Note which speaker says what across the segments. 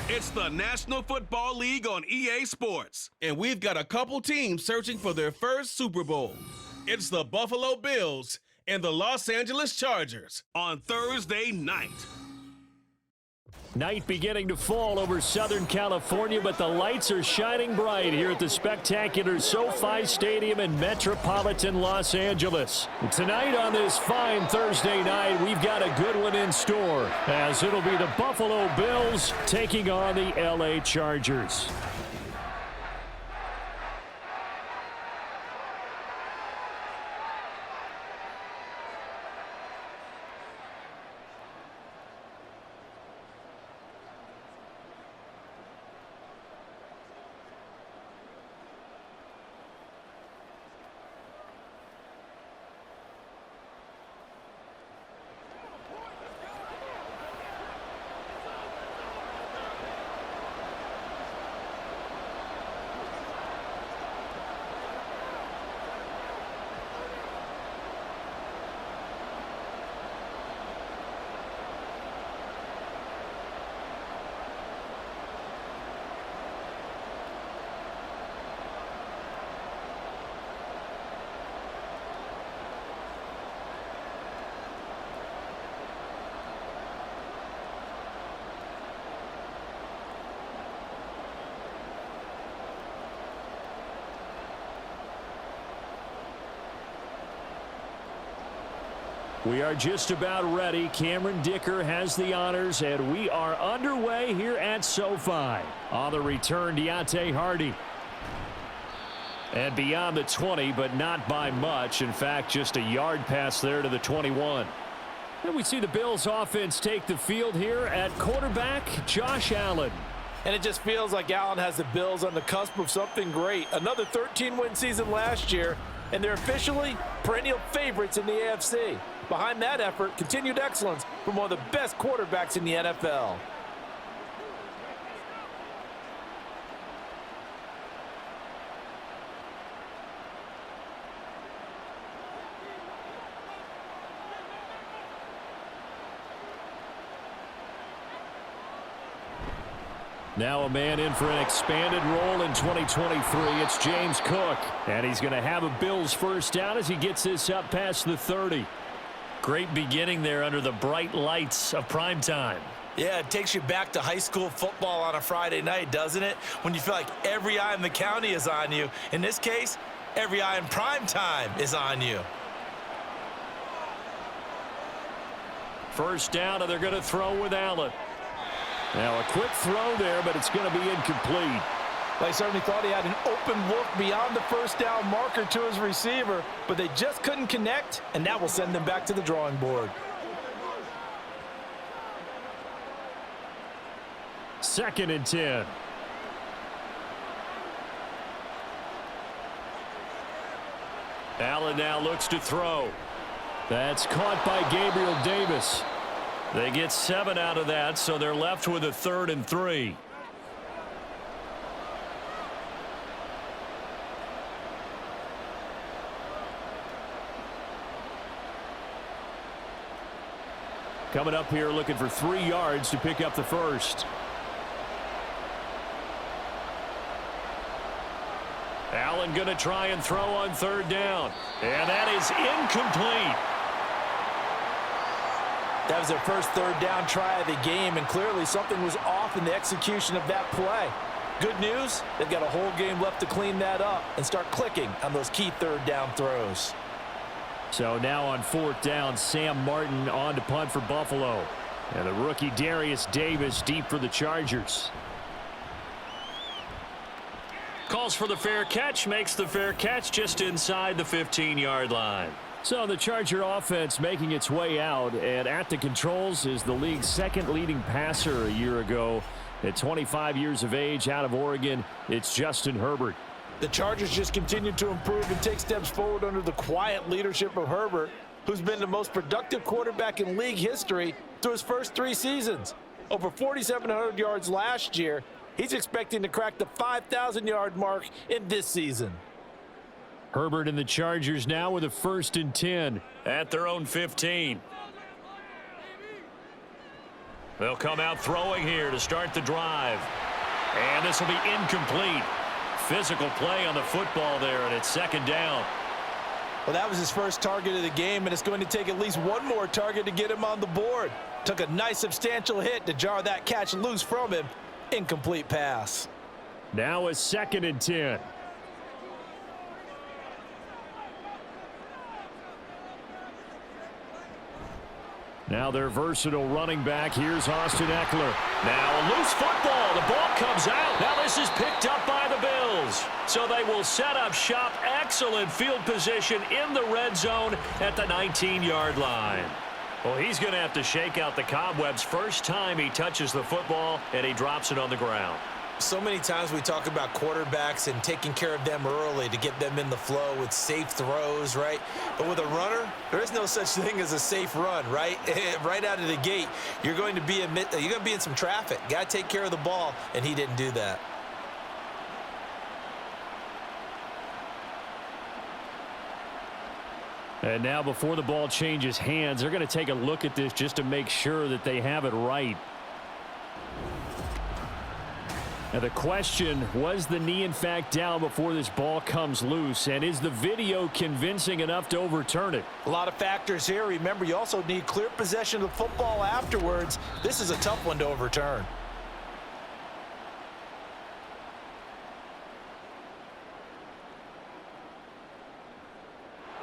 Speaker 1: It's the National Football League on EA Sports, and we've got a couple teams searching for their first Super Bowl. It's the Buffalo Bills and the Los Angeles Chargers on Thursday night.
Speaker 2: Night beginning to fall over Southern California, but the lights are shining bright here at the spectacular SoFi Stadium in metropolitan Los Angeles. Tonight on this fine Thursday night, we've got a good one in store, as it'll be the Buffalo Bills taking on the LA Chargers. We are just about ready. Cameron Dicker has the honors, and we are underway here at SoFi. On the return, Deontay Hardy. And beyond the 20, but not by much. In fact, just a yard pass there to the 21. And we see the Bills offense take the field here at quarterback, Josh Allen.
Speaker 3: And it just feels like Allen has the Bills on the cusp of something great. Another 13-win season last year, and they're officially perennial favorites in the AFC. Behind that effort, continued excellence from one of the best quarterbacks in the NFL.
Speaker 2: Now a man in for an expanded role in 2023. It's James Cook. And he's going to have a Bills first down as he gets this up past the 30. Great beginning there under the bright lights of prime time.
Speaker 3: Yeah, it takes you back to high school football on a Friday night, doesn't it? When you feel like every eye in the county is on you. In this case, every eye in prime time is on you.
Speaker 2: First down, and they're going to throw with Allen. Now a quick throw there, but it's going to be incomplete.
Speaker 3: They certainly thought he had an open look beyond the first down marker to his receiver, but they just couldn't connect, and that will send them back to the drawing board.
Speaker 2: Second and 10. Allen now looks to throw. That's caught by Gabriel Davis. They get 7 out of that, so they're left with a 3rd and 3. Coming up here looking for 3 yards to pick up the first. Allen going to try and throw on 3rd down. And that is incomplete.
Speaker 3: That was their first 3rd down try of the game, and clearly something was off in the execution of that play. Good news, they've got a whole game left to clean that up and start clicking on those key 3rd down throws.
Speaker 2: So now on 4th down, Sam Martin on to punt for Buffalo. And the rookie Darius Davis deep for the Chargers. Calls for the fair catch, makes the fair catch just inside the 15-yard line. So the Charger offense making its way out, and at the controls is the league's 2nd leading passer a year ago. At 25 years of age, out of Oregon, it's Justin Herbert.
Speaker 3: The Chargers just continue to improve and take steps forward under the quiet leadership of Herbert, who's been the most productive quarterback in league history through his first 3 seasons. Over 4,700 yards last year. He's expecting to crack the 5,000-yard mark in this season.
Speaker 2: Herbert and the Chargers now with a 1st and 10 at their own 15. They'll come out throwing here to start the drive. And this will be incomplete. Physical play on the football there, and it's second down.
Speaker 3: Well, that was his first target of the game, and it's going to take at least one more target to get him on the board. Took a nice substantial hit to jar that catch loose from him. Incomplete pass.
Speaker 2: Now a 2nd and 10. Now their versatile running back. Here's Austin Eckler. Now a loose football. The ball comes out. Now this is picked up by the Bills. So they will set up shop. Excellent field position in the red zone at the 19-yard line. Well, he's going to have to shake out the cobwebs first time he touches the football, and he drops it on the ground.
Speaker 3: So many times we talk about quarterbacks and taking care of them early to get them in the flow with safe throws, right? But with a runner, there is no such thing as a safe run, right? Right out of the gate, you're going to be in some traffic. Got to take care of the ball, and he didn't do that.
Speaker 2: And now before the ball changes hands, they're going to take a look at this just to make sure that they have it right. Now the question, was the knee in fact down before this ball comes loose? And is the video convincing enough to overturn it?
Speaker 3: A lot of factors here. Remember, you also need clear possession of the football afterwards. This is a tough one to overturn.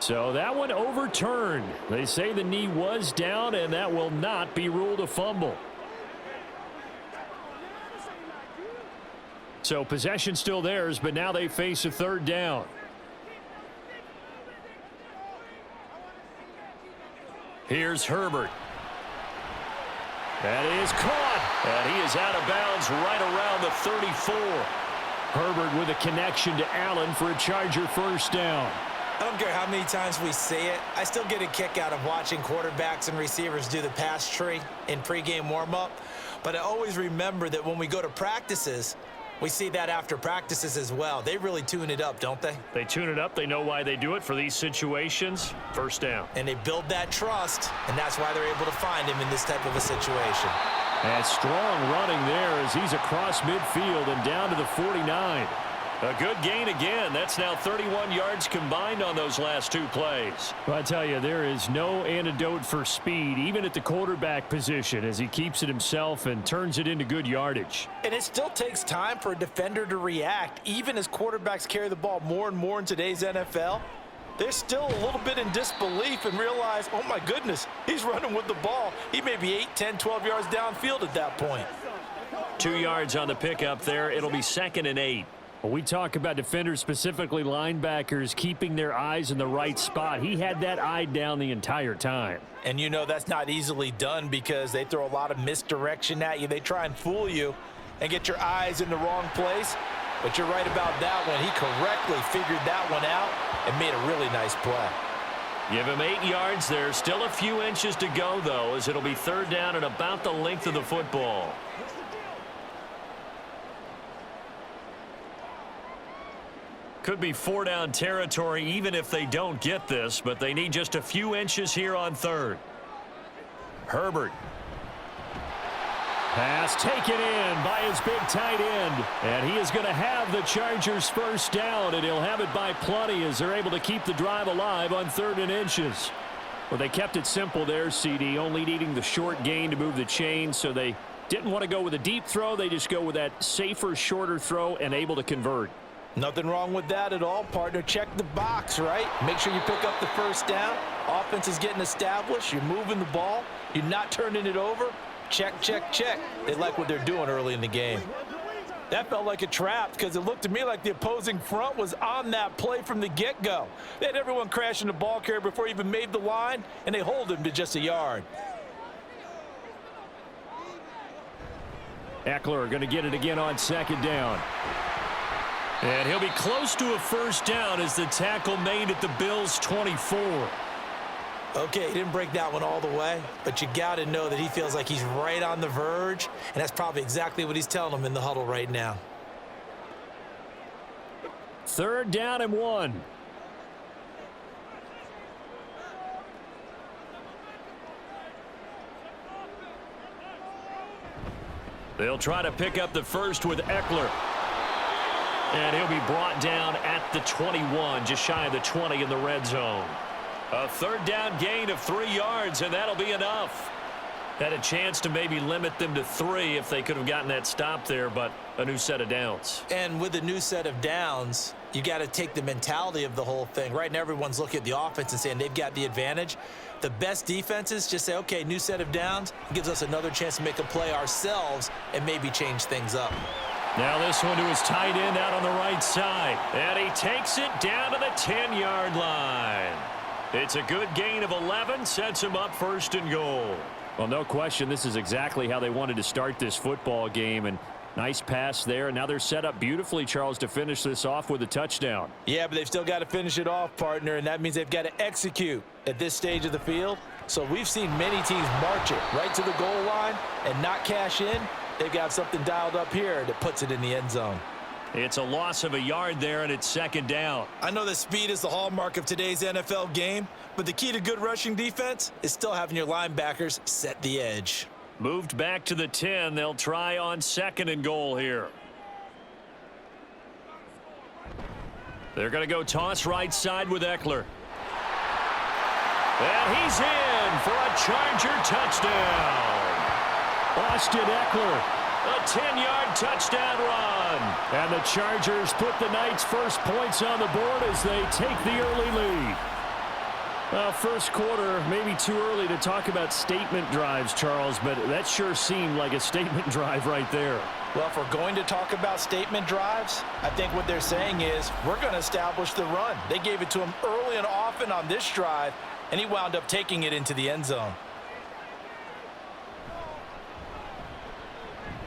Speaker 2: So that one overturned. They say the knee was down, and that will not be ruled a fumble. So possession still theirs, but now they face a 3rd down. Here's Herbert. That is caught, and he is out of bounds right around the 34. Herbert with a connection to Allen for a Charger 1st down.
Speaker 3: I don't care how many times we say it. I still get a kick out of watching quarterbacks and receivers do the pass tree in pregame warm-up. But I always remember that when we go to practices, we see that after practices as well. They really tune it up, don't they?
Speaker 2: They tune it up. They know why they do it for these situations. 1st down.
Speaker 3: And they build that trust, and that's why they're able to find him in this type of a situation.
Speaker 2: And strong running there as he's across midfield and down to the 49. A good gain again. That's now 31 yards combined on those last 2 plays. Well, I tell you, there is no antidote for speed, even at the quarterback position, as he keeps it himself and turns it into good yardage.
Speaker 3: And it still takes time for a defender to react, even as quarterbacks carry the ball more and more in today's NFL. They're still a little bit in disbelief and realize, oh my goodness, he's running with the ball. He may be 8, 10, 12 yards downfield at that point.
Speaker 2: 2 yards on the pickup there. It'll be 2nd and 8. Well, we talk about defenders, specifically linebackers, keeping their eyes in the right spot. He had that eye down the entire time.
Speaker 3: And you know that's not easily done because they throw a lot of misdirection at you. They try and fool you and get your eyes in the wrong place. But you're right about that one. He correctly figured that one out and made a really nice play.
Speaker 2: Give him 8 yards there. Still a few inches to go, though, as it'll be 3rd down and about the length of the football. Could be 4-down territory even if they don't get this, but they need just a few inches here on 3rd. Herbert. Pass taken in by his big tight end. And he is going to have the Chargers 1st down, and he'll have it by plenty as they're able to keep the drive alive on 3rd and inches. Well, they kept it simple there, CD, only needing the short gain to move the chain, so they didn't want to go with a deep throw. They just go with that safer, shorter throw and able to convert.
Speaker 3: Nothing wrong with that at all, partner. Check the box, right? Make sure you pick up the 1st down. Offense is getting established. You're moving the ball. You're not turning it over. Check, check, check. They like what they're doing early in the game. That felt like a trap because it looked to me like the opposing front was on that play from the get-go. They had everyone crashing the ball carrier before he even made the line, and they hold him to just a yard.
Speaker 2: Eckler going to get it again on 2nd down. And he'll be close to a 1st down as the tackle made at the Bills' 24.
Speaker 3: Okay, he didn't break that one all the way, but you got to know that he feels like he's right on the verge, and that's probably exactly what he's telling them in the huddle right now.
Speaker 2: 3rd down and 1. They'll try to pick up the first with Eckler. And he'll be brought down at the 21, just shy of the 20 in the red zone. A third down gain of 3 yards, and that'll be enough. Had a chance to maybe limit them to 3 if they could have gotten that stop there, but a new set of downs.
Speaker 3: And with a new set of downs, you got to take the mentality of the whole thing. Right now, everyone's looking at the offense and saying they've got the advantage. The best defenses just say, okay, new set of downs gives us another chance to make a play ourselves and maybe change things up.
Speaker 2: Now this one to his tight end out on the right side. And he takes it down to the 10-yard line. It's a good gain of 11, sets him up first and goal. Well, no question, this is exactly how they wanted to start this football game. And nice pass there. Now they're set up beautifully, Charles, to finish this off with a touchdown.
Speaker 3: Yeah, but they've still got to finish it off, partner, and that means they've got to execute at this stage of the field. So we've seen many teams march it right to the goal line and not cash in. They've got something dialed up here that puts it in the end zone.
Speaker 2: It's a loss of a yard there, and it's second down.
Speaker 3: I know that speed is the hallmark of today's NFL game, but the key to good rushing defense is still having your linebackers set the edge.
Speaker 2: Moved back to the 10. They'll try on second and goal here. They're going to go toss right side with Eckler. And he's in for a Charger touchdown. Austin Eckler. A 10-yard touchdown run. And the Chargers put the Knights' first points on the board as they take the early lead. Well, first quarter, maybe too early to talk about statement drives, Charles, but that sure seemed like a statement drive right there.
Speaker 3: Well, if we're going to talk about statement drives, I think what they're saying is we're going to establish the run. They gave it to him early and often on this drive, and he wound up taking it into the end zone.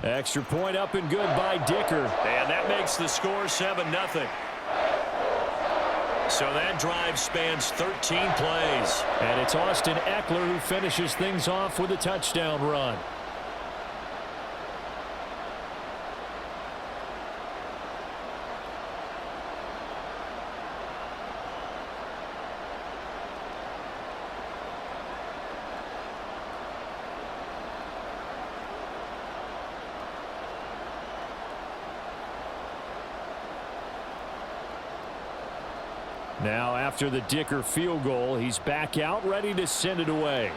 Speaker 2: Extra point up and good by Dicker. And that makes the score 7-0. So that drive spans 13 plays. And it's Austin Eckler who finishes things off with a touchdown run. Now, after the Dicker field goal, he's back out, ready to send it away.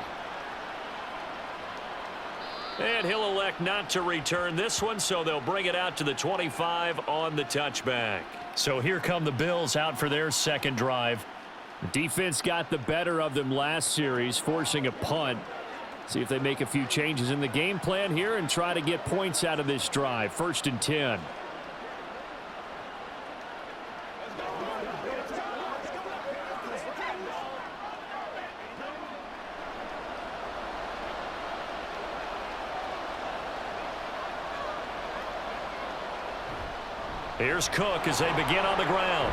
Speaker 2: And he'll elect not to return this one, so they'll bring it out to the 25 on the touchback. So here come the Bills out for their second drive. The defense got the better of them last series, forcing a punt. See if they make a few changes in the game plan here and try to get points out of this drive. 1st and 10. Here's Cook as they begin on the ground.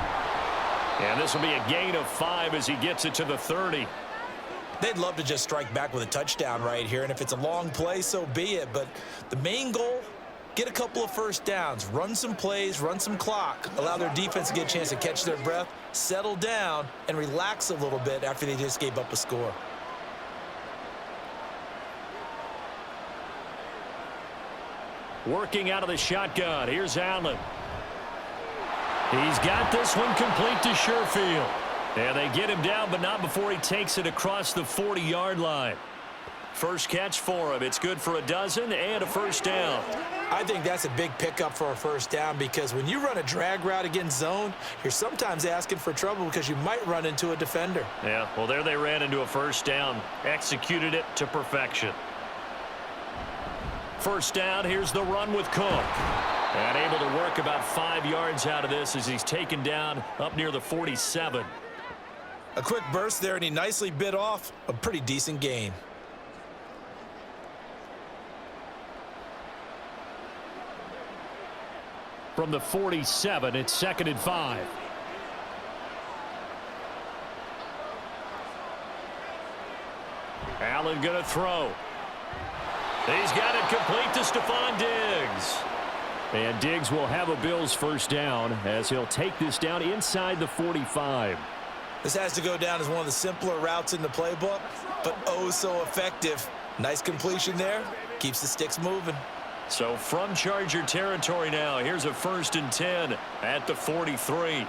Speaker 2: And this will be a gain of 5 as he gets it to the 30.
Speaker 3: They'd love to just strike back with a touchdown right here, and if it's a long play, so be it. But the main goal, get a couple of first downs, run some plays, run some clock, allow their defense to get a chance to catch their breath, settle down, and relax a little bit after they just gave up a score.
Speaker 2: Working out of the shotgun. Here's Allen. He's got this one complete to Sherfield. And they get him down, but not before he takes it across the 40-yard line. First catch for him. It's good for a dozen and a first down.
Speaker 3: I think that's a big pickup for a first down because when you run a drag route against zone, you're sometimes asking for trouble because you might run into a defender.
Speaker 2: Yeah, well, there they ran into a first down. Executed it to perfection. First down, here's the run with Cook. And able to work about 5 yards out of this as he's taken down up near the 47.
Speaker 3: A quick burst there, and he nicely bit off a pretty decent gain.
Speaker 2: From the 47, it's 2nd and 5. Allen going to throw. He's got it complete to Stephon Diggs. And Diggs will have a Bills first down as he'll take this down inside the 45.
Speaker 3: This has to go down as one of the simpler routes in the playbook, but oh so effective. Nice completion there. Keeps the sticks moving.
Speaker 2: So from Charger territory now, here's a 1st and 10 at the 43.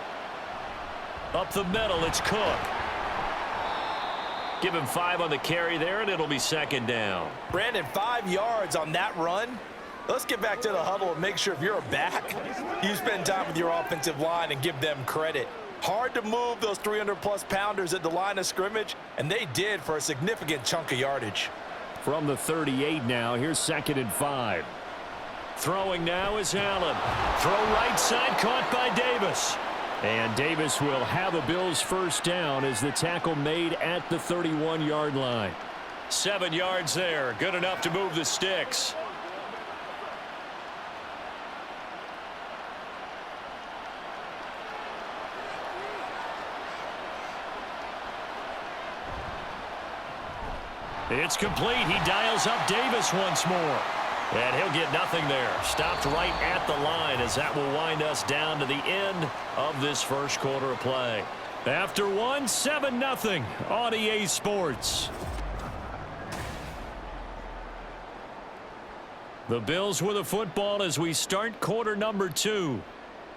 Speaker 2: Up the middle, it's Cook. Give him 5 on the carry there, and it'll be 2nd down.
Speaker 3: Brandon, 5 yards on that run. Let's get back to the huddle and make sure if you're a back, you spend time with your offensive line and give them credit. Hard to move those 300-plus pounders at the line of scrimmage, and they did for a significant chunk of yardage.
Speaker 2: From the 38 now, here's 2nd and 5. Throwing now is Allen. Throw right side, caught by Davis. And Davis will have a Bills 1st down as the tackle made at the 31-yard line. 7 yards there, good enough to move the sticks. It's complete. He dials up Davis once more. And he'll get nothing there. Stopped right at the line as that will wind us down to the end of this 1st quarter of play. After 1, 7-0 on EA Sports. The Bills with the football as we start quarter number 2.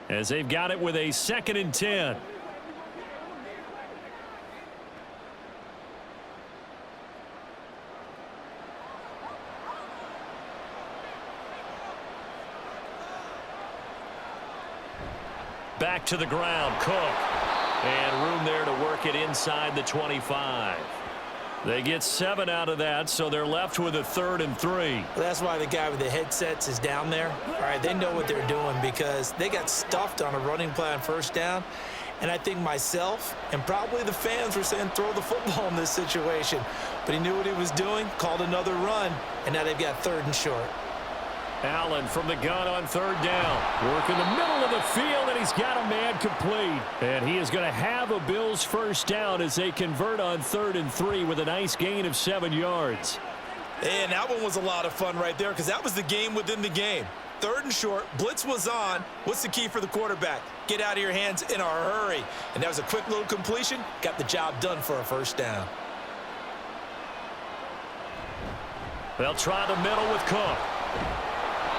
Speaker 2: As they've got it with a 2nd and 10. Back to the ground, Cook. And room there to work it inside the 25. They get 7 out of that, so they're left with a 3rd and 3.
Speaker 3: That's why the guy with the headsets is down there. All right, they know what they're doing because they got stuffed on a running play on 1st down. And I think myself and probably the fans were saying throw the football in this situation. But he knew what he was doing, called another run, and now they've got 3rd and short.
Speaker 2: Allen from the gun on 3rd down. Work in the middle of the field, and he's got a man complete. And he is going to have a Bills 1st down as they convert on 3rd and 3 with a nice gain of 7 yards.
Speaker 3: And that one was a lot of fun right there because that was the game within the game. 3rd and short, blitz was on. What's the key for the quarterback? Get out of your hands in a hurry. And that was a quick little completion. Got the job done for a 1st down.
Speaker 2: They'll try the middle with Cook.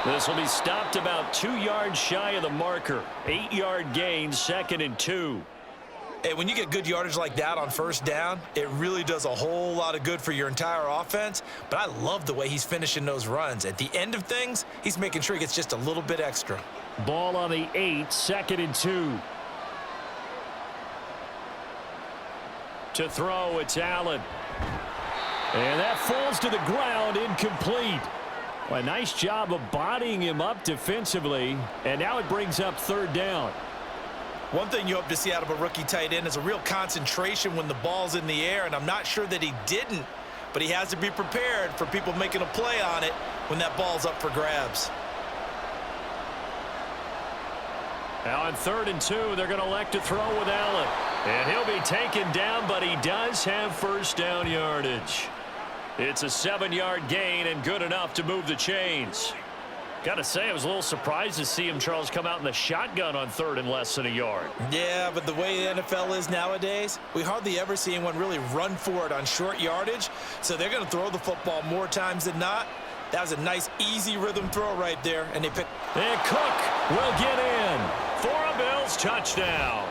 Speaker 2: This will be stopped about 2 yards shy of the marker. 8-yard gain, 2nd and 2.
Speaker 3: Hey, when you get good yardage like that on 1st down, it really does a whole lot of good for your entire offense. But I love the way he's finishing those runs. At the end of things, he's making sure he gets just a little bit extra.
Speaker 2: Ball on the 8, 2nd and 2. To throw, it's Allen. And that falls to the ground, incomplete. Well, a nice job of bodying him up defensively, and now it brings up 3rd down.
Speaker 3: One thing you hope to see out of a rookie tight end is a real concentration when the ball's in the air, and I'm not sure that he didn't, but he has to be prepared for people making a play on it when that ball's up for grabs.
Speaker 2: Now on 3rd and 2, they're going to elect to throw with Allen. And he'll be taken down, but he does have 1st down yardage. It's a 7-yard gain and good enough to move the chains. Got to say, I was a little surprised to see him, Charles, come out in the shotgun on 3rd and less than a yard.
Speaker 3: Yeah, but the way the NFL is nowadays, we hardly ever see anyone really run for it on short yardage. So they're going to throw the football more times than not. That was a nice, easy rhythm throw right there. And they picked.
Speaker 2: And Cook will get in for a Bills touchdown.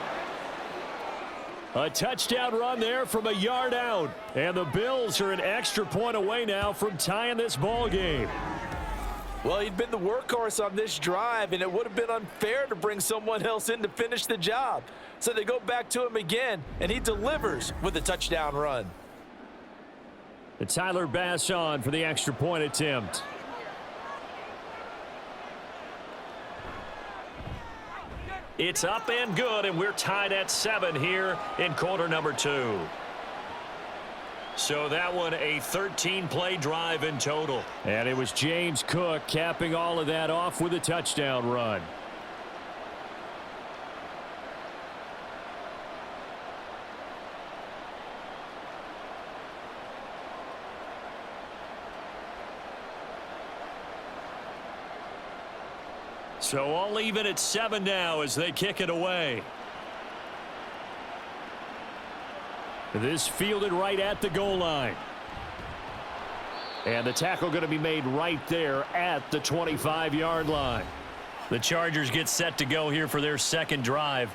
Speaker 2: A touchdown run there from a yard out. And the Bills are an extra point away now from tying this ball game.
Speaker 3: Well, he'd been the workhorse on this drive, and it would have been unfair to bring someone else in to finish the job. So they go back to him again, and he delivers with a touchdown run.
Speaker 2: And Tyler Bass on for the extra point attempt. It's up and good, and we're tied at 7 here in quarter number 2. So that one a 13-play drive in total. And it was James Cook capping all of that off with a touchdown run. So all even at 7 now as they kick it away. This fielded right at the goal line. And the tackle going to be made right there at the 25-yard line.
Speaker 4: The Chargers get set to go here for their second drive.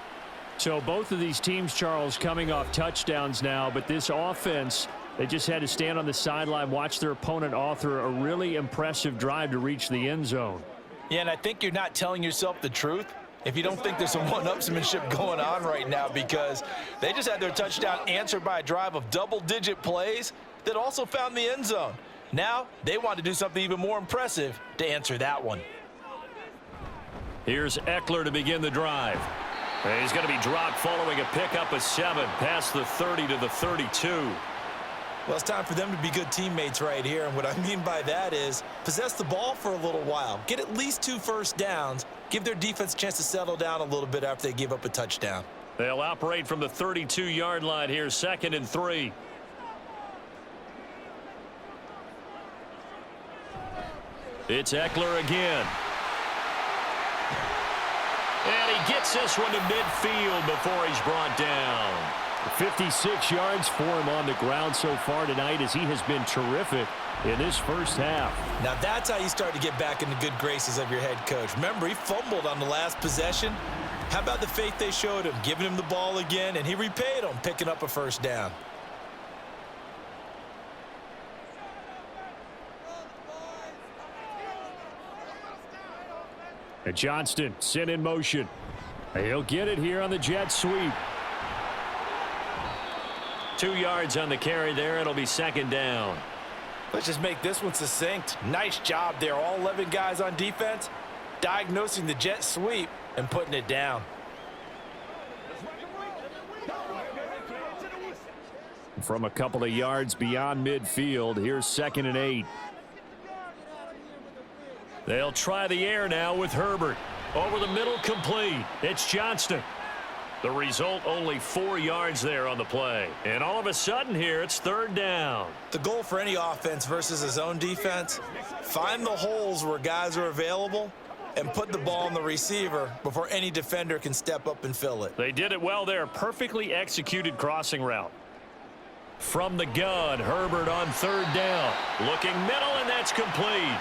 Speaker 2: So both of these teams, Charles, coming off touchdowns now, but this offense, they just had to stand on the sideline, watch their opponent author a really impressive drive to reach the end zone.
Speaker 3: Yeah, and I think you're not telling yourself the truth if you don't think there's some one-upsmanship going on right now, because they just had their touchdown answered by a drive of double-digit plays that also found the end zone. Now they want to do something even more impressive to answer that one.
Speaker 2: Here's Eckler to begin the drive. And he's going to be dropped following a pickup of 7 past the 30 to the 32.
Speaker 3: Well, it's time for them to be good teammates right here, and what I mean by that is possess the ball for a little while, get at least 2 first downs, give their defense a chance to settle down a little bit after they give up a touchdown.
Speaker 2: They'll operate from the 32-yard line here, 2nd and 3. It's Eckler again. And he gets this one to midfield before he's brought down. 56 yards for him on the ground so far tonight, as he has been terrific in this first half.
Speaker 3: Now that's how you start to get back in the good graces of your head coach. Remember, he fumbled on the last possession. How about the faith they showed him, giving him the ball again, and he repaid them, picking up a first down.
Speaker 2: And Johnston sent in motion. He'll get it here on the jet sweep. 2 yards on the carry there. It'll be 2nd down.
Speaker 3: Let's just make this one succinct. Nice job there. All 11 guys on defense diagnosing the jet sweep and putting it down.
Speaker 2: From a couple of yards beyond midfield, here's 2nd and 8. They'll try the air now with Herbert. Over the middle, complete. It's Johnston. The result, only 4 yards there on the play. And all of a sudden here, it's 3rd down.
Speaker 3: The goal for any offense versus his own defense, find the holes where guys are available and put the ball on the receiver before any defender can step up and fill it.
Speaker 2: They did it well there. Perfectly executed crossing route. From the gun, Herbert on 3rd down. Looking middle, and that's complete.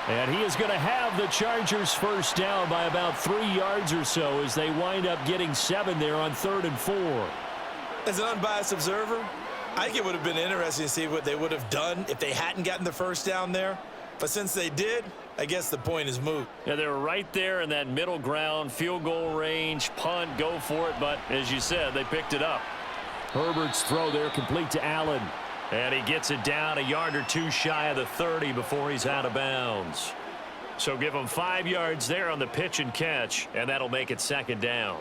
Speaker 2: And he is going to have the Chargers first down by about 3 yards or so as they wind up getting 7 there on 3rd and 4.
Speaker 3: As an unbiased observer, I think it would have been interesting to see what they would have done if they hadn't gotten the first down there. But since they did, I guess the point is moot.
Speaker 2: Yeah, they were right there in that middle ground, field goal range, punt, go for it. But as you said, they picked it up. Herbert's throw there complete to Allen. And he gets it down a yard or 2 shy of the 30 before he's out of bounds. So give him 5 yards there on the pitch and catch, and that'll make it 2nd down.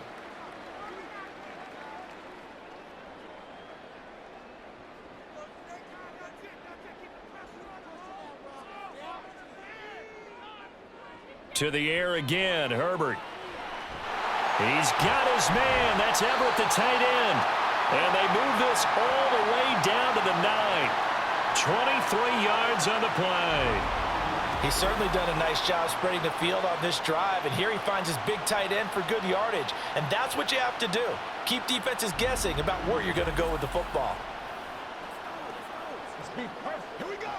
Speaker 2: To the air again, Herbert. He's got his man. That's Everett, the tight end. And they move this all the way down to the 9. 23 yards on the play.
Speaker 3: He's certainly done a nice job spreading the field on this drive, and here he finds his big tight end for good yardage. And that's what you have to do. Keep defenses guessing about where you're going to go with the football.
Speaker 5: Here we go.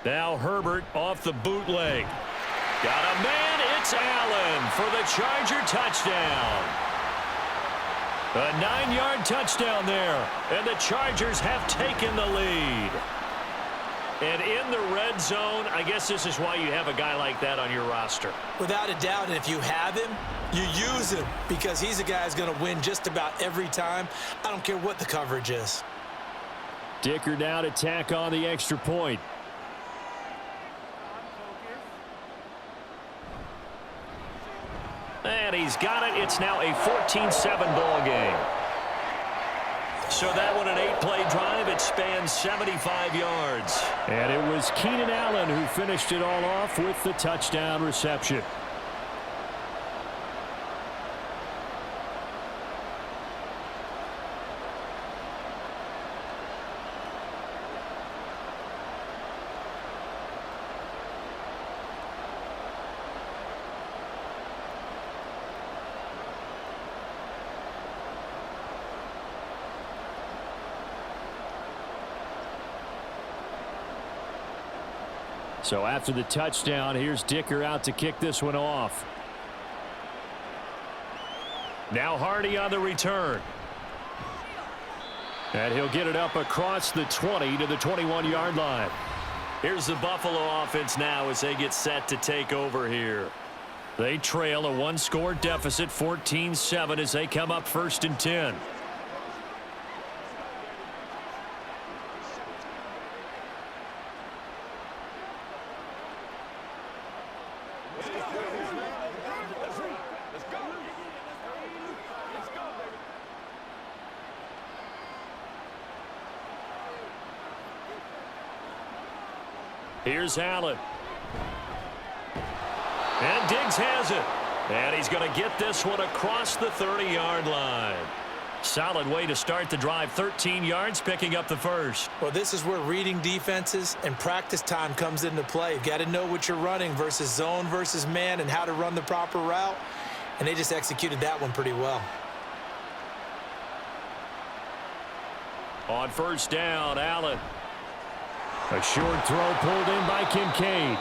Speaker 2: Now Herbert off the bootleg. Got a man. It's Allen for the Charger touchdown. A 9-yard touchdown there. And the Chargers have taken the lead. And in the red zone, I guess this is why you have a guy like that on your roster.
Speaker 3: Without a doubt, and if you have him, you use him because he's a guy who's going to win just about every time. I don't care what the coverage is.
Speaker 2: Dicker now to tack on the extra point. And he's got it. It's now a 14-7 ball game. So that one, an 8-play drive. It spans 75 yards. And it was Keenan Allen who finished it all off with the touchdown reception. So after the touchdown, here's Dicker out to kick this one off. Now Hardy on the return. And he'll get it up across the 20 to the 21-yard line.
Speaker 4: Here's the Buffalo offense now as they get set to take over here.
Speaker 2: They trail a one-score deficit, 14-7, as they come up 1st and 10. Here's Allen. And Diggs has it. And he's going to get this one across the 30-yard line. Solid way to start the drive. 13 yards, picking up the first.
Speaker 3: Well, this is where reading defenses and practice time comes into play. You've got to know what you're running versus zone versus man and how to run the proper route. And they just executed that one pretty well.
Speaker 2: On 1st down, Allen. A short throw pulled in by Kincaid.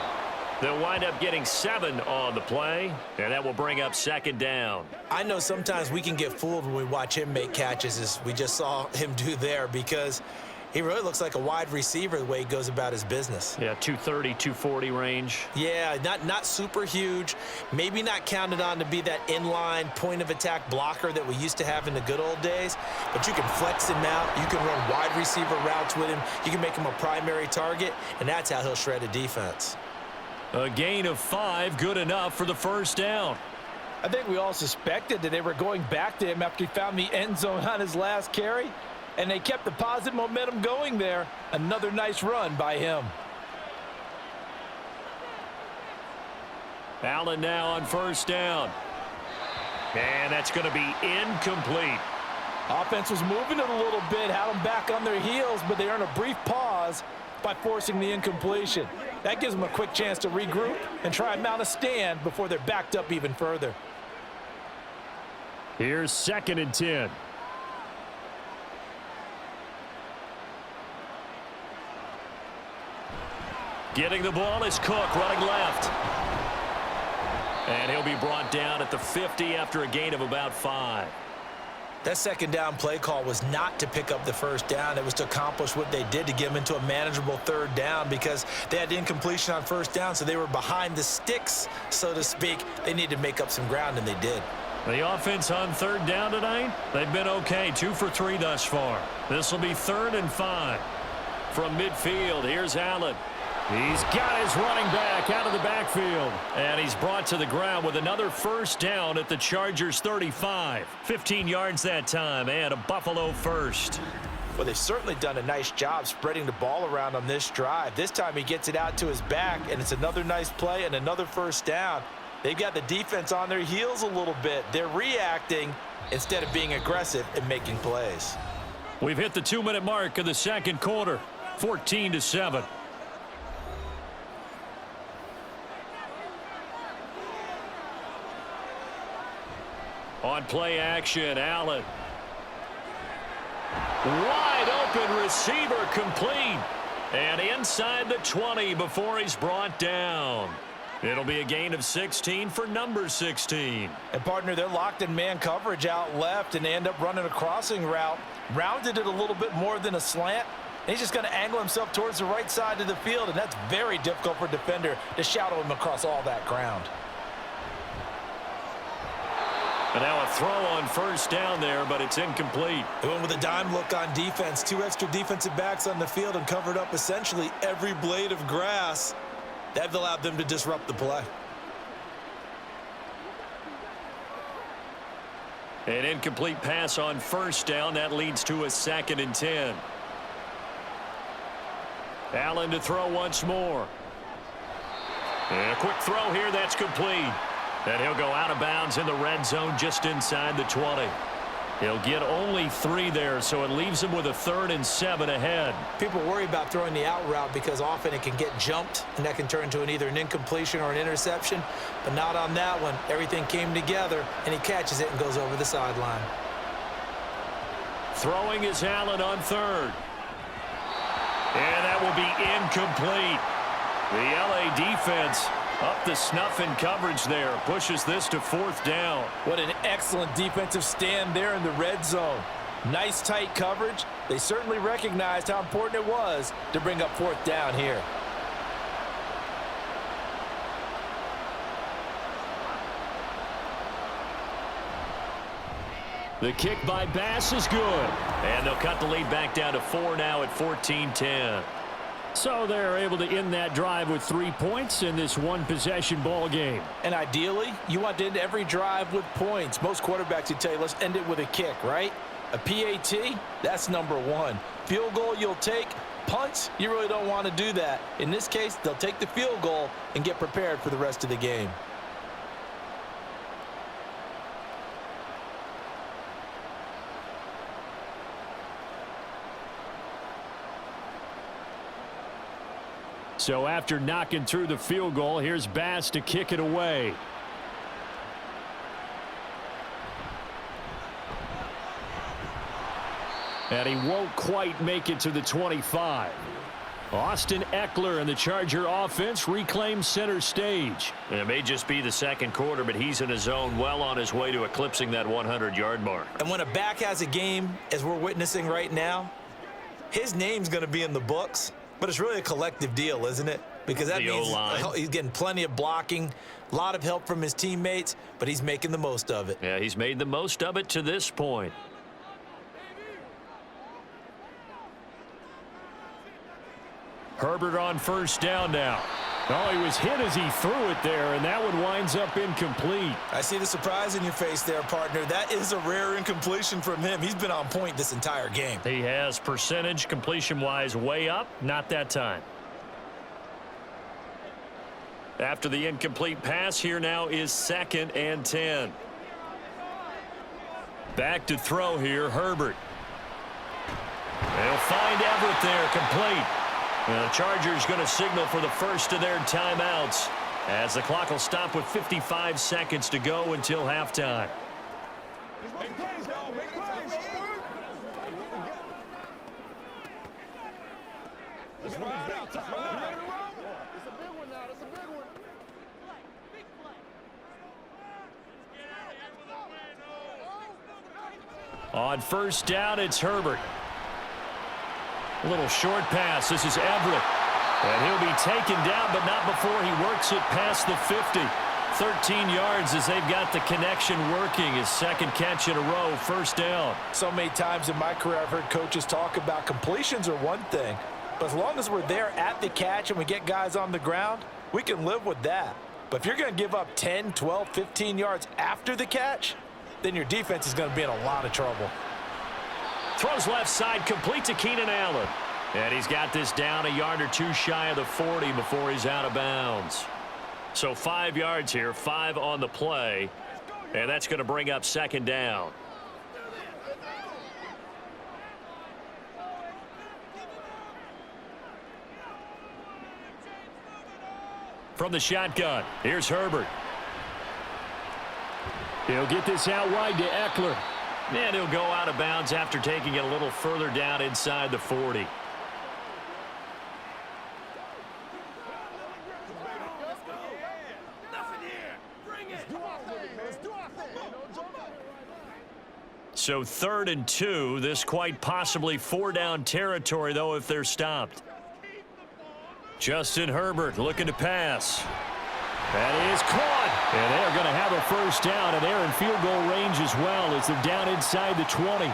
Speaker 2: They'll wind up getting 7 on the play, and that will bring up 2nd down.
Speaker 3: I know sometimes we can get fooled when we watch him make catches, as we just saw him do there, because he really looks like a wide receiver the way he goes about his business.
Speaker 2: Yeah, 230, 240 range.
Speaker 3: Yeah, not super huge. Maybe not counted on to be that inline point-of-attack blocker that we used to have in the good old days. But you can flex him out. You can run wide receiver routes with him. You can make him a primary target, and that's how he'll shred a defense.
Speaker 2: A gain of 5, good enough for the 1st down.
Speaker 5: I think we all suspected that they were going back to him after he found the end zone on his last carry. And they kept the positive momentum going there. Another nice run by him.
Speaker 2: Allen now on 1st down. And that's going to be incomplete.
Speaker 5: Offense was moving it a little bit, had them back on their heels, but they earned a brief pause by forcing the incompletion. That gives them a quick chance to regroup and try and mount a stand before they're backed up even further.
Speaker 2: Here's 2nd and 10. Getting the ball is Cook running left. And he'll be brought down at the 50 after a gain of about 5.
Speaker 3: That 2nd down play call was not to pick up the 1st down. It was to accomplish what they did to get them into a manageable 3rd down because they had incompletion on 1st down, so they were behind the sticks, so to speak. They needed to make up some ground, and they did.
Speaker 2: The offense on 3rd down tonight, they've been okay, 2 for 3 thus far. This will be 3rd and 5. From midfield, here's Allen. He's got his running back out of the backfield. And he's brought to the ground with another 1st down at the Chargers' 35. 15 yards that time, and a Buffalo first.
Speaker 3: Well, they've certainly done a nice job spreading the ball around on this drive. This time he gets it out to his back, and it's another nice play and another 1st down. They've got the defense on their heels a little bit. They're reacting instead of being aggressive and making plays.
Speaker 2: We've hit the 2-minute mark of the 2nd quarter, 14-7. On play action, Allen. Wide open receiver complete. And inside the 20 before he's brought down. It'll be a gain of 16 for number 16.
Speaker 3: And, partner, they're locked in man coverage out left, and they end up running a crossing route. Rounded it a little bit more than a slant. And he's just going to angle himself towards the right side of the field, and that's very difficult for a defender to shadow him across all that ground.
Speaker 2: And now a throw on 1st down there, but it's incomplete.
Speaker 3: They went with a dime look on defense. 2 extra defensive backs on the field and covered up essentially every blade of grass. That allowed them to disrupt the play.
Speaker 2: An incomplete pass on 1st down. That leads to a 2nd and 10. Allen to throw once more. And a quick throw here. That's complete. And he'll go out of bounds in the red zone just inside the 20. He'll get only 3 there, so it leaves him with a 3rd and 7 ahead.
Speaker 3: People worry about throwing the out route because often it can get jumped, and that can turn into either an incompletion or an interception. But not on that one. Everything came together, and he catches it and goes over the sideline.
Speaker 2: Throwing is Allen on 3rd. And that will be incomplete.
Speaker 4: The LA defense up the snuff in coverage there. Pushes this to 4th down.
Speaker 5: What an excellent defensive stand there in the red zone. Nice tight coverage. They certainly recognized how important it was to bring up 4th down here.
Speaker 2: The kick by Bass is good.
Speaker 4: And they'll cut the lead back down to 4 now at 14-10.
Speaker 2: So they're able to end that drive with 3 points in this one-possession ball game.
Speaker 5: And ideally, you want to end every drive with points. Most quarterbacks would tell you, let's end it with a kick, right? A PAT, that's number 1. Field goal you'll take. Punts, you really don't want to do that. In this case, they'll take the field goal and get prepared for the rest of the game.
Speaker 2: So after knocking through the field goal, here's Bass to kick it away. And he won't quite make it to the 25. Austin Eckler and the Charger offense reclaim center stage.
Speaker 4: It may just be the second quarter, but he's in his zone, well on his way to eclipsing that 100-yard mark.
Speaker 5: And when a back has a game, as we're witnessing right now, his name's going to be in the books. But it's really a collective deal, isn't it? Because that means he's getting plenty of blocking, a lot of help from his teammates, but he's making the most of it.
Speaker 4: Yeah, he's made the most of it to this point.
Speaker 2: Herbert on 1st down now. Oh, he was hit as he threw it there, and that one winds up incomplete.
Speaker 5: I see the surprise in your face there, partner. That is a rare incompletion from him. He's been on point this entire game.
Speaker 4: He has percentage completion-wise way up, not that time. After the incomplete pass, here now is 2nd and 10.
Speaker 2: Back to throw here, Herbert. They'll find Everett there, complete.
Speaker 4: The Chargers going to signal for the first of their timeouts as the clock will stop with 55 seconds to go until halftime.
Speaker 2: On 1st down, it's Herbert. A little short pass. This is Everett. And he'll be taken down, but not before he works it past the 50. 13 yards as they've got the connection working. His 2nd catch in a row, 1st down.
Speaker 5: So many times in my career I've heard coaches talk about completions are one thing, but as long as we're there at the catch and we get guys on the ground, we can live with that. But if you're going to give up 10, 12, 15 yards after the catch, then your defense is going to be in a lot of trouble.
Speaker 4: Throws left side, complete to Keenan Allen. And he's got this down a yard or 2 shy of the 40 before he's out of bounds. So 5 yards here, 5 on the play. And that's going to bring up 2nd down.
Speaker 2: From the shotgun, here's Herbert. He'll get this out wide to Eckler.
Speaker 4: And he'll go out of bounds after taking it a little further down inside the 40. So 3rd and 2. This quite possibly 4-down territory, though, if they're stopped.
Speaker 2: Justin Herbert looking to pass. That is caught. And they're going to have a 1st down, and they're in field goal range as well as they're down inside the 20.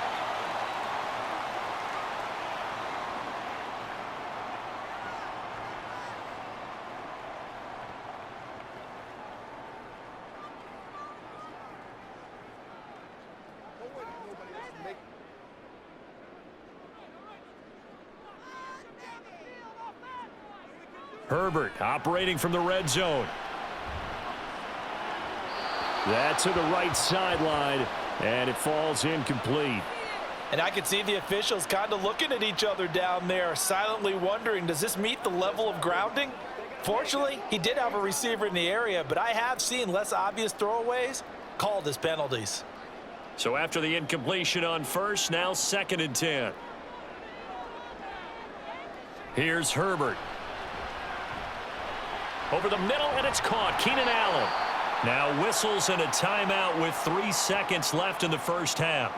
Speaker 2: Herbert operating from the red zone. That's to the right sideline, and it falls incomplete.
Speaker 5: And I can see the officials kind of looking at each other down there, silently wondering, does this meet the level of grounding? Fortunately, he did have a receiver in the area, but I have seen less obvious throwaways called as penalties.
Speaker 4: So after the incompletion on 1st, now 2nd and 10. Over the middle, and it's caught. Keenan Allen. Now whistles and a timeout with 3 seconds left in the first half.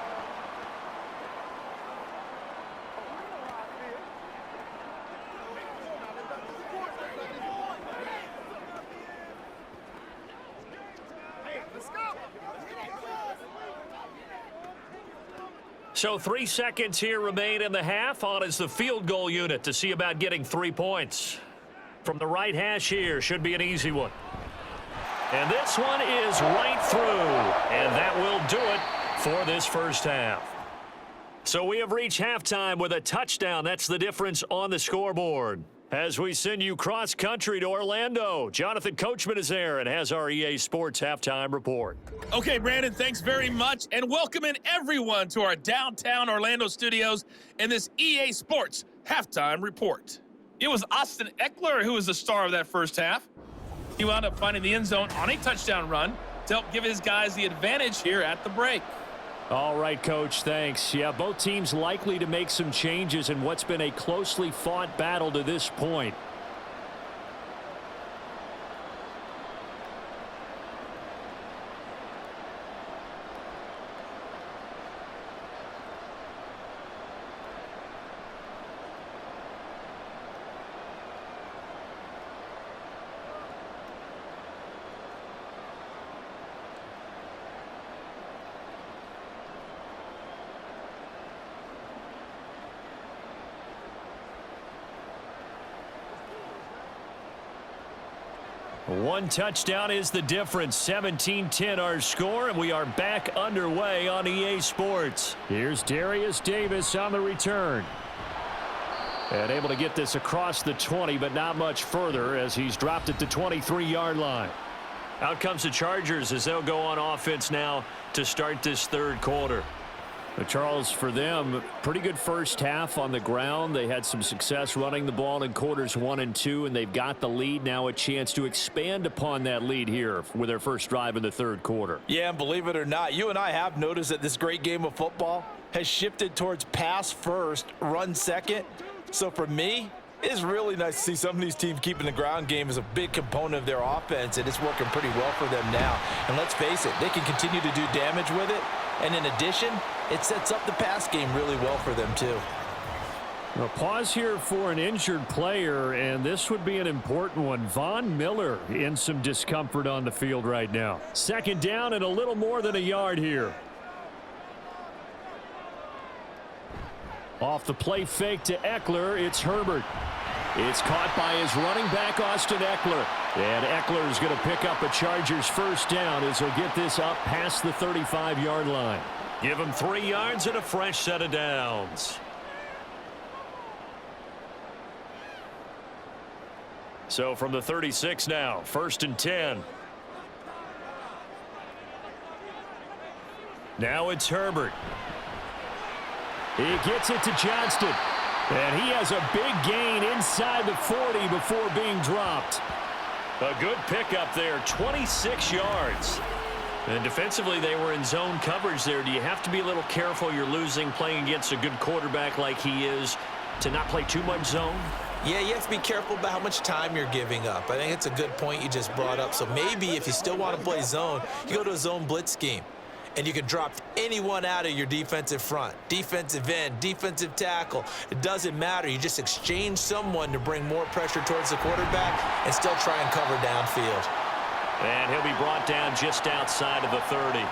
Speaker 4: So 3 seconds here remain in the half. On is the field goal unit to see about getting 3 points. From the right hash here, should be an easy one. And this one is right through. And that will do it for this first half. So we have reached halftime with a touchdown. That's the difference on the scoreboard. As we send you cross-country to Orlando, Jonathan Coachman is there and has our EA Sports halftime report.
Speaker 6: Okay, Brandon, thanks very much, and welcome in everyone to our downtown Orlando studios in this EA Sports halftime report. It was Austin Eckler who was the star of that first half. He wound up finding the end zone on a touchdown run to help give his guys the advantage here at the break.
Speaker 2: All right, Coach, thanks. Yeah, both teams likely to make some changes in what's been a closely fought battle to this point. One touchdown is the difference. 17-10 our score, and we are back underway on EA Sports. Here's Darius Davis on the return. And able to get this across the 20, but not much further as he's dropped at the 23-yard line.
Speaker 4: Out comes the Chargers as they'll go on offense now to start this third quarter.
Speaker 2: Charles, for them, pretty good first half on the ground. They had some success running the ball in quarters 1 and 2, and they've got the lead. Now a chance to expand upon that lead here with their first drive in the third quarter.
Speaker 5: Yeah, and believe it or not, you and I have noticed that this great game of football has shifted towards pass first, run second. So for me, it's really nice to see some of these teams keeping the ground game as a big component of their offense, and it's working pretty well for them now. And let's face it, they can continue to do damage with it. And in addition, it sets up the pass game really well for them, too.
Speaker 2: A pause here for an injured player, and this would be an important one. Von Miller in some discomfort on the field right now. Second down and a little more than a yard here. Off the play fake to Eckler, it's Herbert. It's caught by his running back, Austin Eckler. And Eckler is going to pick up a Chargers first down as he'll get this up past the 35-yard line.
Speaker 4: Give him 3 yards and a fresh set of downs. So from the 36 now, 1st and 10.
Speaker 2: Now it's Herbert. He gets it to Johnston. And he has a big gain inside the 40 before being dropped.
Speaker 4: A good pickup there, 26 yards. And defensively, they were in zone coverage there. Do you have to be a little careful? You're losing playing against a good quarterback like he is to not play too much zone?
Speaker 7: Yeah, you have to be careful about how much time you're giving up. I think it's a good point you just brought up. So maybe if you still want to play zone, you go to a zone blitz scheme. And you can drop anyone out of your defensive front, defensive end, defensive tackle. It doesn't matter. You just exchange someone to bring more pressure towards the quarterback and still try and cover downfield.
Speaker 4: And he'll be brought down just outside of the 30.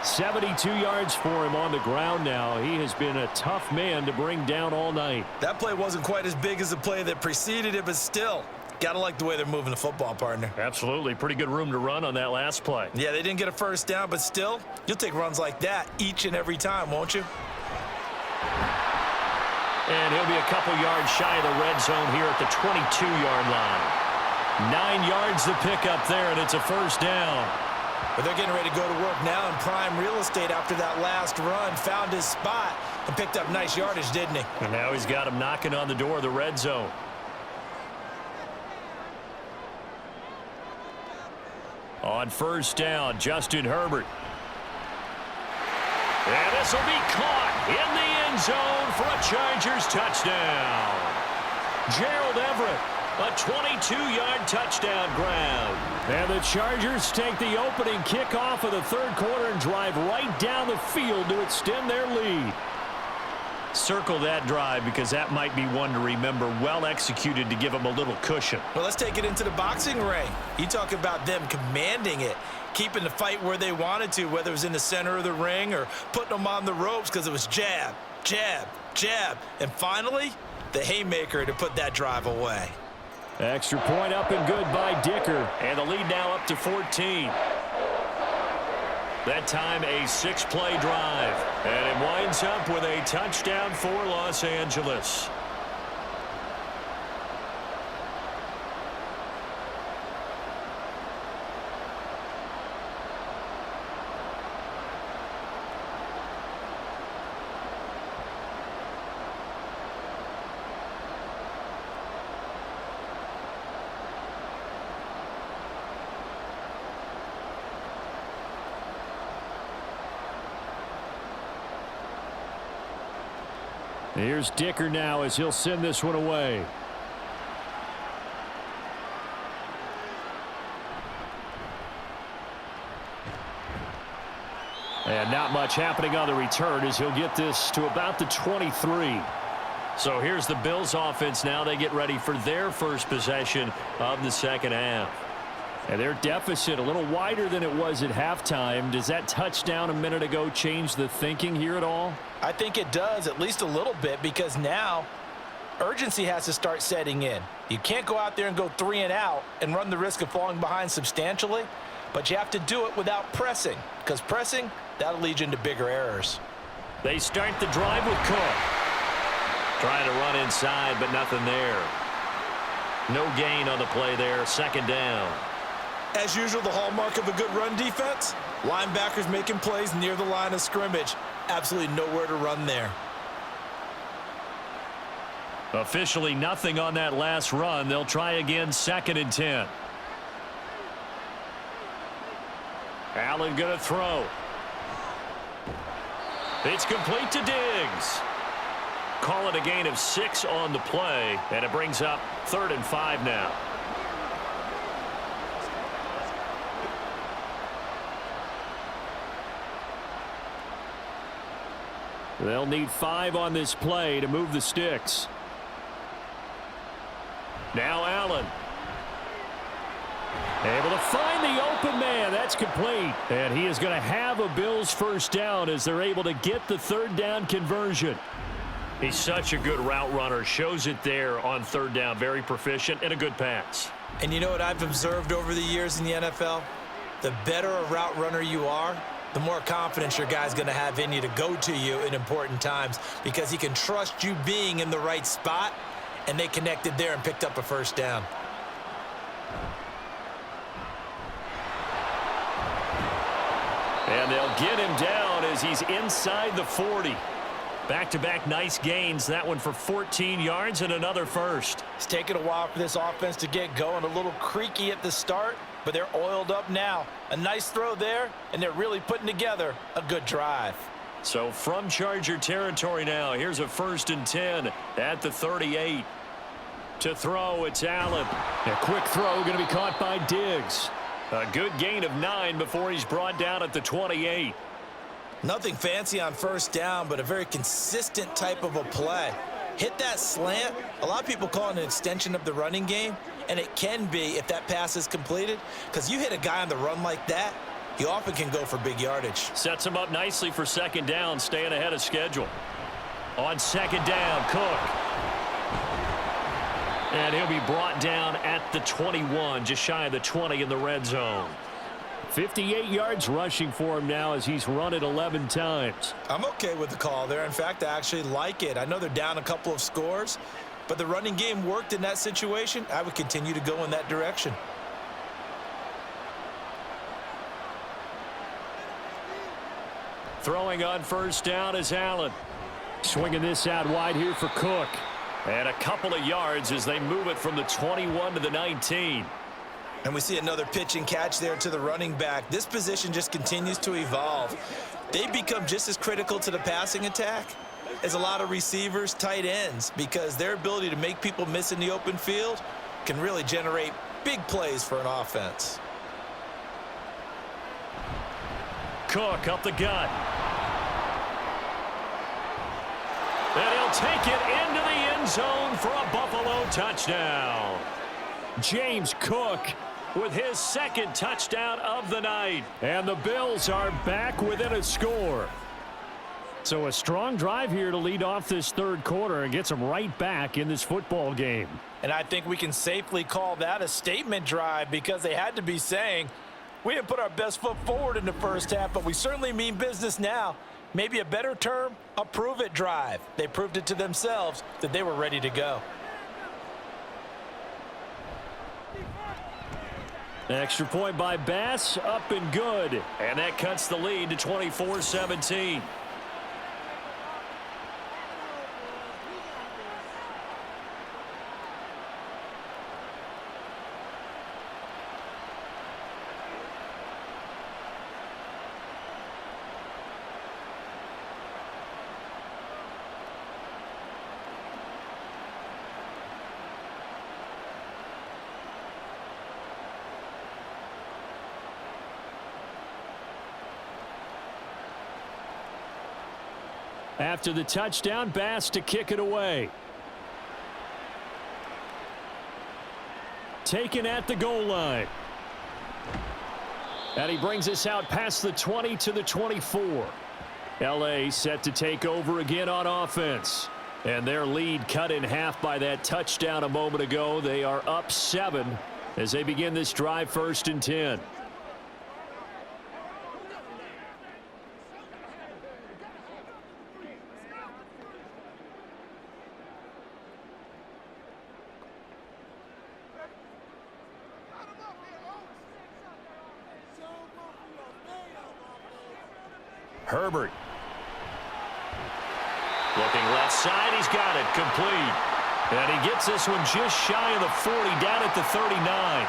Speaker 2: 72 yards for him on the ground now. He has been a tough man to bring down all night.
Speaker 3: That play wasn't quite as big as the play that preceded it, but still, gotta like the way they're moving the football, partner.
Speaker 4: Absolutely. Pretty good room to run on that last play.
Speaker 3: Yeah, they didn't get a first down, but still, you'll take runs like that each and every time, won't you?
Speaker 4: And he'll be a couple yards shy of the red zone here at the 22-yard line.
Speaker 2: 9 yards to pick up there, and it's a first down.
Speaker 3: But they're getting ready to go to work now in prime real estate after that last run. Found his spot and picked up nice yardage, didn't he?
Speaker 4: And now he's got him knocking on the door of the red zone.
Speaker 2: On first down, Justin Herbert.
Speaker 4: And this will be caught in the end zone for a Chargers touchdown. Gerald Everett A 22-yard touchdown ground.
Speaker 2: And the Chargers take the opening kickoff of the third quarter and drive right down the field to extend their lead.
Speaker 4: Circle that drive because that might be one to remember. Well executed to give them a little cushion.
Speaker 7: Well, let's take it into the boxing ring. You talk about them commanding it, keeping the fight where they wanted to, whether it was in the center of the ring or putting them on the ropes because it was jab, jab, jab. And finally, the haymaker to put that drive away.
Speaker 2: Extra point up and good by Dicker.
Speaker 4: And the lead now up to 14. That time a 6-play drive. And it winds up with a touchdown for Los Angeles.
Speaker 2: Here's Dicker now as he'll send this one away. And not much happening on the return as he'll get this to about the 23.
Speaker 4: So here's the Bills offense now. They get ready for their first possession of the second half.
Speaker 2: And their deficit a little wider than it was at halftime. Does that touchdown a minute ago change the thinking here at all?
Speaker 5: I think it does, at least a little bit, because now urgency has to start setting in. You can't go out there and go 3 and out and run the risk of falling behind substantially, but you have to do it without pressing, because pressing, that'll lead you into bigger errors.
Speaker 4: They start the drive with Cook. Trying to run inside, but nothing there. No gain on the play there, second down.
Speaker 7: As usual, the hallmark of a good run defense, linebackers making plays near the line of scrimmage. Absolutely nowhere to run there.
Speaker 4: Officially nothing on that last run. They'll try again, 2nd and 10. Allen going to throw. It's complete to Diggs. Call it a gain of 6 on the play, and it brings up 3rd and 5 now.
Speaker 2: They'll need 5 on this play to move the sticks.
Speaker 4: Now Allen.
Speaker 2: Able to find the open man. That's complete. And he is going to have a Bills first down as they're able to get the 3rd down conversion.
Speaker 4: He's such a good route runner. Shows it there on 3rd down. Very proficient and a good pass.
Speaker 7: And you know what I've observed over the years in the NFL? The better a route runner you are, the more confidence your guy's going to have in you to go to you in important times because he can trust you being in the right spot, and they connected there and picked up a first down.
Speaker 4: And they'll get him down as he's inside the 40. Back-to-back nice gains. That one for 14 yards and another first.
Speaker 5: It's taken a while for this offense to get going. A little creaky at the start, but they're oiled up now. A nice throw there, and they're really putting together a good drive.
Speaker 4: So from Charger territory now, here's a 1st and 10 at the 38. To throw, it's Allen.
Speaker 2: A quick throw going to be caught by Diggs.
Speaker 4: A good gain of 9 before he's brought down at the 28.
Speaker 7: Nothing fancy on first down, but a very consistent type of a play. Hit that slant. A lot of people call it an extension of the running game, and it can be if that pass is completed, because you hit a guy on the run like that, you often can go for big yardage.
Speaker 4: Sets him up nicely for 2nd down, staying ahead of schedule. On 2nd down, Cook. And he'll be brought down at the 21, just shy of the 20 in the red zone.
Speaker 2: 58 yards rushing for him now as he's run it 11 times.
Speaker 7: I'm okay with the call there. In fact, I actually like it. I know they're down a couple of scores, but the running game worked in that situation. I would continue to go in that direction.
Speaker 4: Throwing on first down is Allen.
Speaker 2: Swinging this out wide here for Cook.
Speaker 4: And a couple of yards as they move it from the 21 to the 19.
Speaker 7: And we see another pitch and catch there to the running back. This position just continues to evolve. They become just as critical to the passing attack as a lot of receivers, tight ends, because their ability to make people miss in the open field can really generate big plays for an offense.
Speaker 4: Cook up the gut. And he'll take it into the end zone for a Buffalo touchdown. James Cook with his second touchdown of the night.
Speaker 2: And the Bills are back within a score. So a strong drive here to lead off this third quarter and gets them right back in this football game.
Speaker 5: And I think we can safely call that a statement drive because they had to be saying, we didn't put our best foot forward in the first half, but we certainly mean business now. Maybe a better term, a prove-it drive. They proved it to themselves that they were ready to go.
Speaker 2: Extra point by Bass, up and good.
Speaker 4: And that cuts the lead to 24-17.
Speaker 2: After the touchdown, Bass to kick it away. Taken at the goal line. And he brings us out past the 20 to the 24. LA set to take over again on offense. And their lead cut in half by that touchdown a moment ago. They are up 7 as they begin this drive, 1st and 10.
Speaker 4: Herbert. Looking left side, he's got it, complete. And he gets this one just shy of the 40, down at the 39.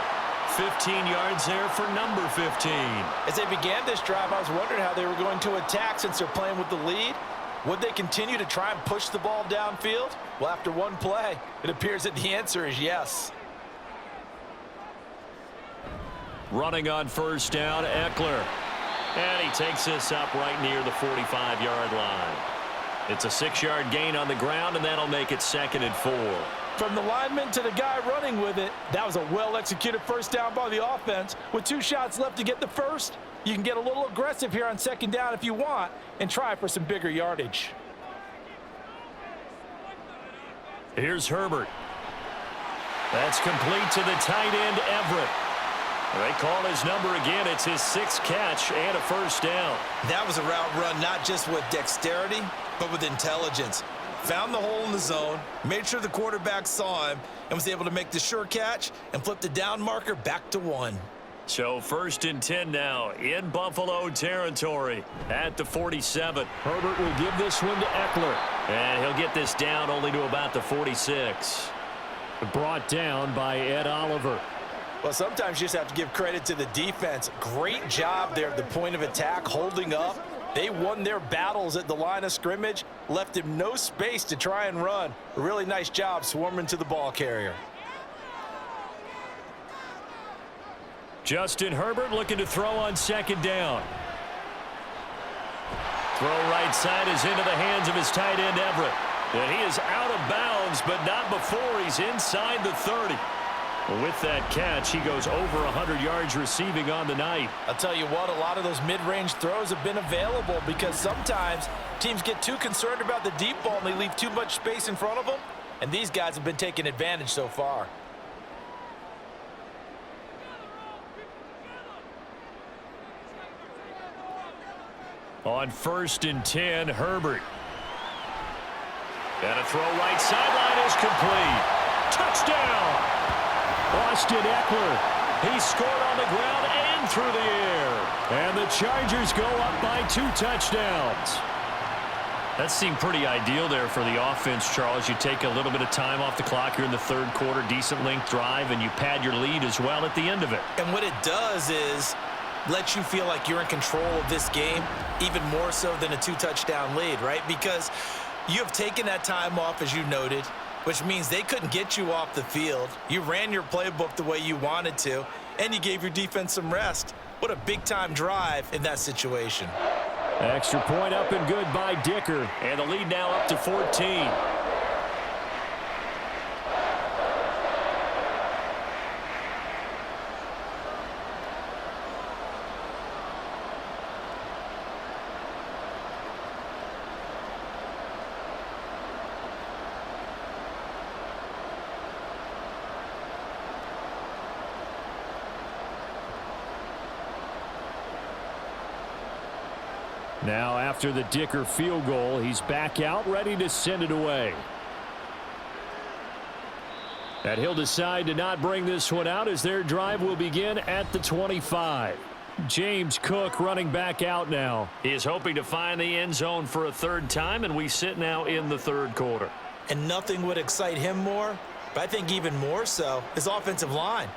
Speaker 4: 15 yards there for number 15.
Speaker 5: As they began this drive, I was wondering how they were going to attack since they're playing with the lead. Would they continue to try and push the ball downfield? Well, after one play, it appears that the answer is yes.
Speaker 4: Running on 1st down, Eckler. And he takes this up right near the 45-yard line. It's a 6-yard gain on the ground, and that'll make it 2nd and 4.
Speaker 5: From the lineman to the guy running with it, that was a well-executed first down by the offense. With 2 shots left to get the first, you can get a little aggressive here on 2nd down if you want and try for some bigger yardage.
Speaker 4: Here's Herbert. That's complete to the tight end, Everett. They call his number again. It's his 6th catch and a first down.
Speaker 7: That was a route run not just with dexterity, but with intelligence. Found the hole in the zone, made sure the quarterback saw him, and was able to make the sure catch and flip the down marker back to 1.
Speaker 4: So 1st and 10 now in Buffalo territory at the 47.
Speaker 2: Herbert will give this one to Eckler.
Speaker 4: And he'll get this down only to about the 46.
Speaker 2: Brought down by Ed Oliver.
Speaker 5: Well, sometimes you just have to give credit to the defense. Great job there at the point of attack, holding up. They won their battles at the line of scrimmage, left him no space to try and run. A really nice job swarming to the ball carrier.
Speaker 2: Justin Herbert looking to throw on 2nd down.
Speaker 4: Throw right side is into the hands of his tight end, Everett. And he is out of bounds, but not before he's inside the 30. With that catch, he goes over 100 yards receiving on the night.
Speaker 5: I'll tell you what, a lot of those mid-range throws have been available because sometimes teams get too concerned about the deep ball and they leave too much space in front of them, and these guys have been taking advantage so far.
Speaker 4: On 1st and 10, Herbert. And a throw right sideline is complete. Touchdown!
Speaker 2: Austin Eckler.
Speaker 4: He scored on the ground and through the air.
Speaker 2: And the Chargers go up by 2 touchdowns.
Speaker 4: That seemed pretty ideal there for the offense, Charles. You take a little bit of time off the clock here in the 3rd quarter, decent length drive, and you pad your lead as well at the end of it.
Speaker 7: And what it does is let you feel like you're in control of this game, even more so than a 2-touchdown lead, right? Because you have taken that time off, as you noted. which means they couldn't get you off the field. You ran your playbook the way you wanted to, and you gave your defense some rest. What a big-time drive in that situation.
Speaker 2: Extra point up and good by Dicker.
Speaker 4: And the lead now up to 14.
Speaker 2: Now after the Dicker field goal, he's back out ready to send it away. And he'll decide to not bring this one out as their drive will begin at the 25. James Cook running back out now.
Speaker 4: He is hoping to find the end zone for a third time, and we sit now in the third quarter.
Speaker 7: And nothing would excite him more, but I think even more so, his offensive line.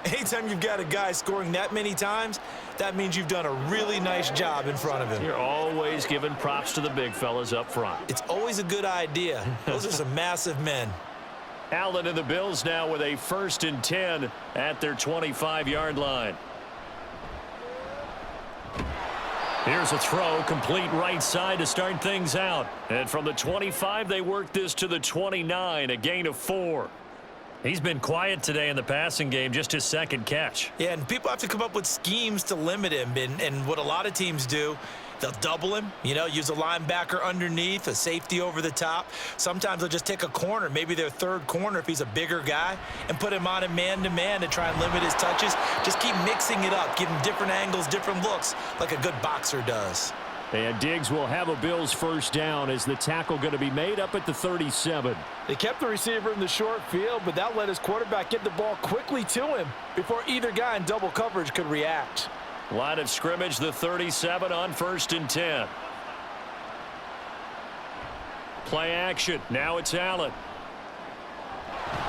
Speaker 7: Anytime you've got a guy scoring that many times, that means you've done a really nice job in front of him.
Speaker 4: You're always giving props to the big fellas up front.
Speaker 7: It's always a good idea. Those are some massive men.
Speaker 4: Allen and the Bills now with a 1st and 10 at their 25-yard line.
Speaker 2: Here's a throw, complete right side to start things out.
Speaker 4: And from the 25, they work this to the 29, a gain of 4.
Speaker 2: He's been quiet today in the passing game, just his second catch.
Speaker 7: Yeah, and people have to come up with schemes to limit him. And what a lot of teams do, they'll double him, use a linebacker underneath, a safety over the top. Sometimes they'll just take a corner, maybe their third corner if he's a bigger guy, and put him on a man-to-man to try and limit his touches. Just keep mixing it up, give him different angles, different looks, like a good boxer does.
Speaker 2: And Diggs will have a Bills first down as the tackle going to be made up at the 37.
Speaker 5: They kept the receiver in the short field, but that let his quarterback get the ball quickly to him before either guy in double coverage could react.
Speaker 4: Line of scrimmage, the 37 on 1st and 10.
Speaker 2: Play action. Now it's Allen.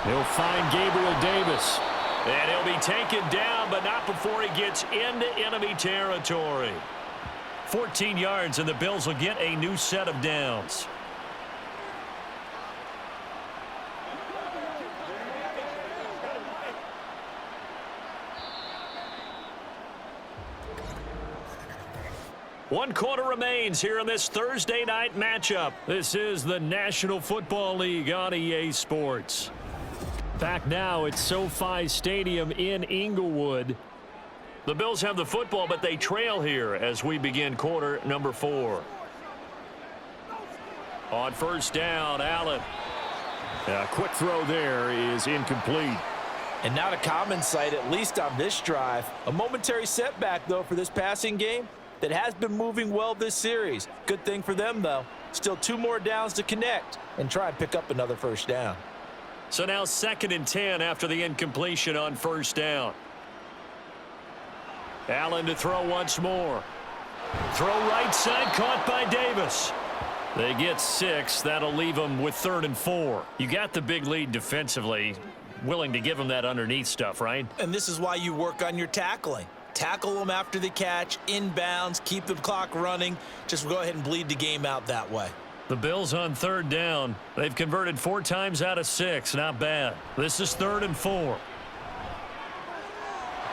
Speaker 2: He'll find Gabriel Davis.
Speaker 4: And he'll be taken down, but not before he gets into enemy territory.
Speaker 2: 14 yards, and the Bills will get a new set of downs.
Speaker 4: One quarter remains here in this Thursday night matchup.
Speaker 2: This is the National Football League on EA Sports. Back now at SoFi Stadium in Inglewood.
Speaker 4: The Bills have the football, but they trail here as we begin quarter number 4.
Speaker 2: On first down, Allen. A quick throw there is incomplete.
Speaker 5: And not a common sight, at least on this drive. A momentary setback, though, for this passing game that has been moving well this series. Good thing for them, though. Still 2 more downs to connect and try and pick up another first down.
Speaker 4: So now 2nd and 10 after the incompletion on first down.
Speaker 2: Allen to throw once more. Throw right side, caught by Davis. They get 6. That'll leave them with 3rd and 4.
Speaker 4: You got the big lead defensively. Willing to give them that underneath stuff, right?
Speaker 7: And this is why you work on your tackling. Tackle them after the catch, inbounds, keep the clock running. Just go ahead and bleed the game out that way.
Speaker 2: The Bills on 3rd down. They've converted 4 times out of 6. Not bad. This is 3rd and 4.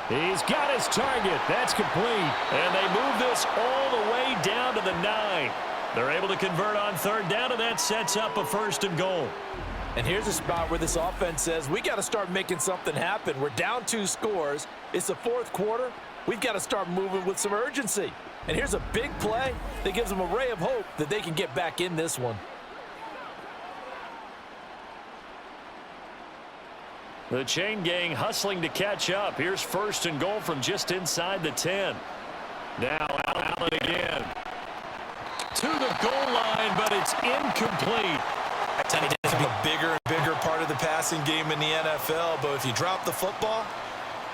Speaker 2: He's got his target. That's complete.
Speaker 4: And they move this all the way down to the 9. They're able to convert on 3rd down, and that sets up a 1st and goal.
Speaker 5: And here's a spot where this offense says, we got to start making something happen. We're down 2 scores. It's the 4th quarter. We've got to start moving with some urgency. And here's a big play that gives them a ray of hope that they can get back in this one.
Speaker 4: The chain gang hustling to catch up. Here's 1st and goal from just inside the 10. Now Allen again. To the goal line, but it's incomplete.
Speaker 7: I tell you, it's a bigger and bigger part of the passing game in the NFL, but if you drop the football,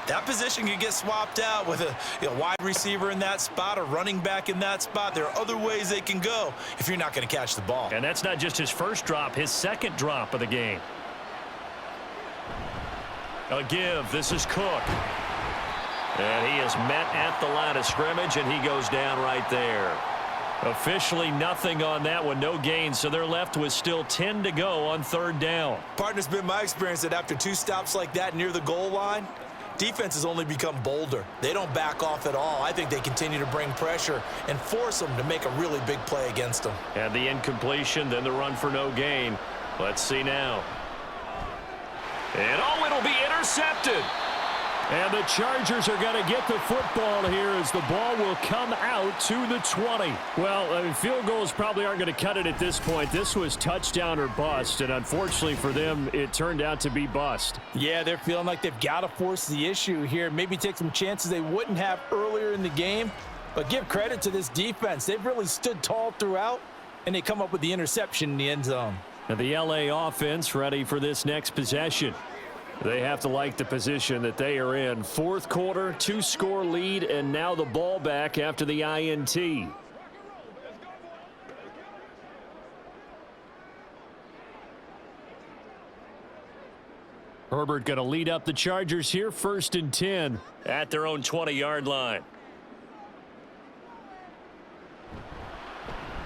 Speaker 7: that position can get swapped out with a wide receiver in that spot, a running back in that spot. There are other ways they can go if you're not going to catch the ball.
Speaker 2: And that's not just his first drop, his 2nd drop of the game. A give. This is Cook.
Speaker 4: And he is met at the line of scrimmage, and he goes down right there. Officially nothing on that one, no gain, so they're left with still 10 to go on third down.
Speaker 7: Partner, it's been my experience that after 2 stops like that near the goal line, defense has only become bolder. They don't back off at all. I think they continue to bring pressure and force them to make a really big play against them.
Speaker 4: And the incompletion, then the run for no gain. Let's see now. And it'll be intercepted.
Speaker 2: And the Chargers are going to get the football here as the ball will come out to the 20. Well, field goals probably aren't going to cut it at this point. This was touchdown or bust, and unfortunately for them, it turned out to be bust.
Speaker 5: Yeah, they're feeling like they've got to force the issue here. Maybe take some chances they wouldn't have earlier in the game. But give credit to this defense. They've really stood tall throughout, and they come up with the interception in the end zone.
Speaker 2: And the LA offense ready for this next possession. They have to like the position that they are in. Fourth quarter, 2-score lead, and now the ball back after the INT. Herbert going to lead up the Chargers here, 1st and 10.
Speaker 4: At their own 20-yard line.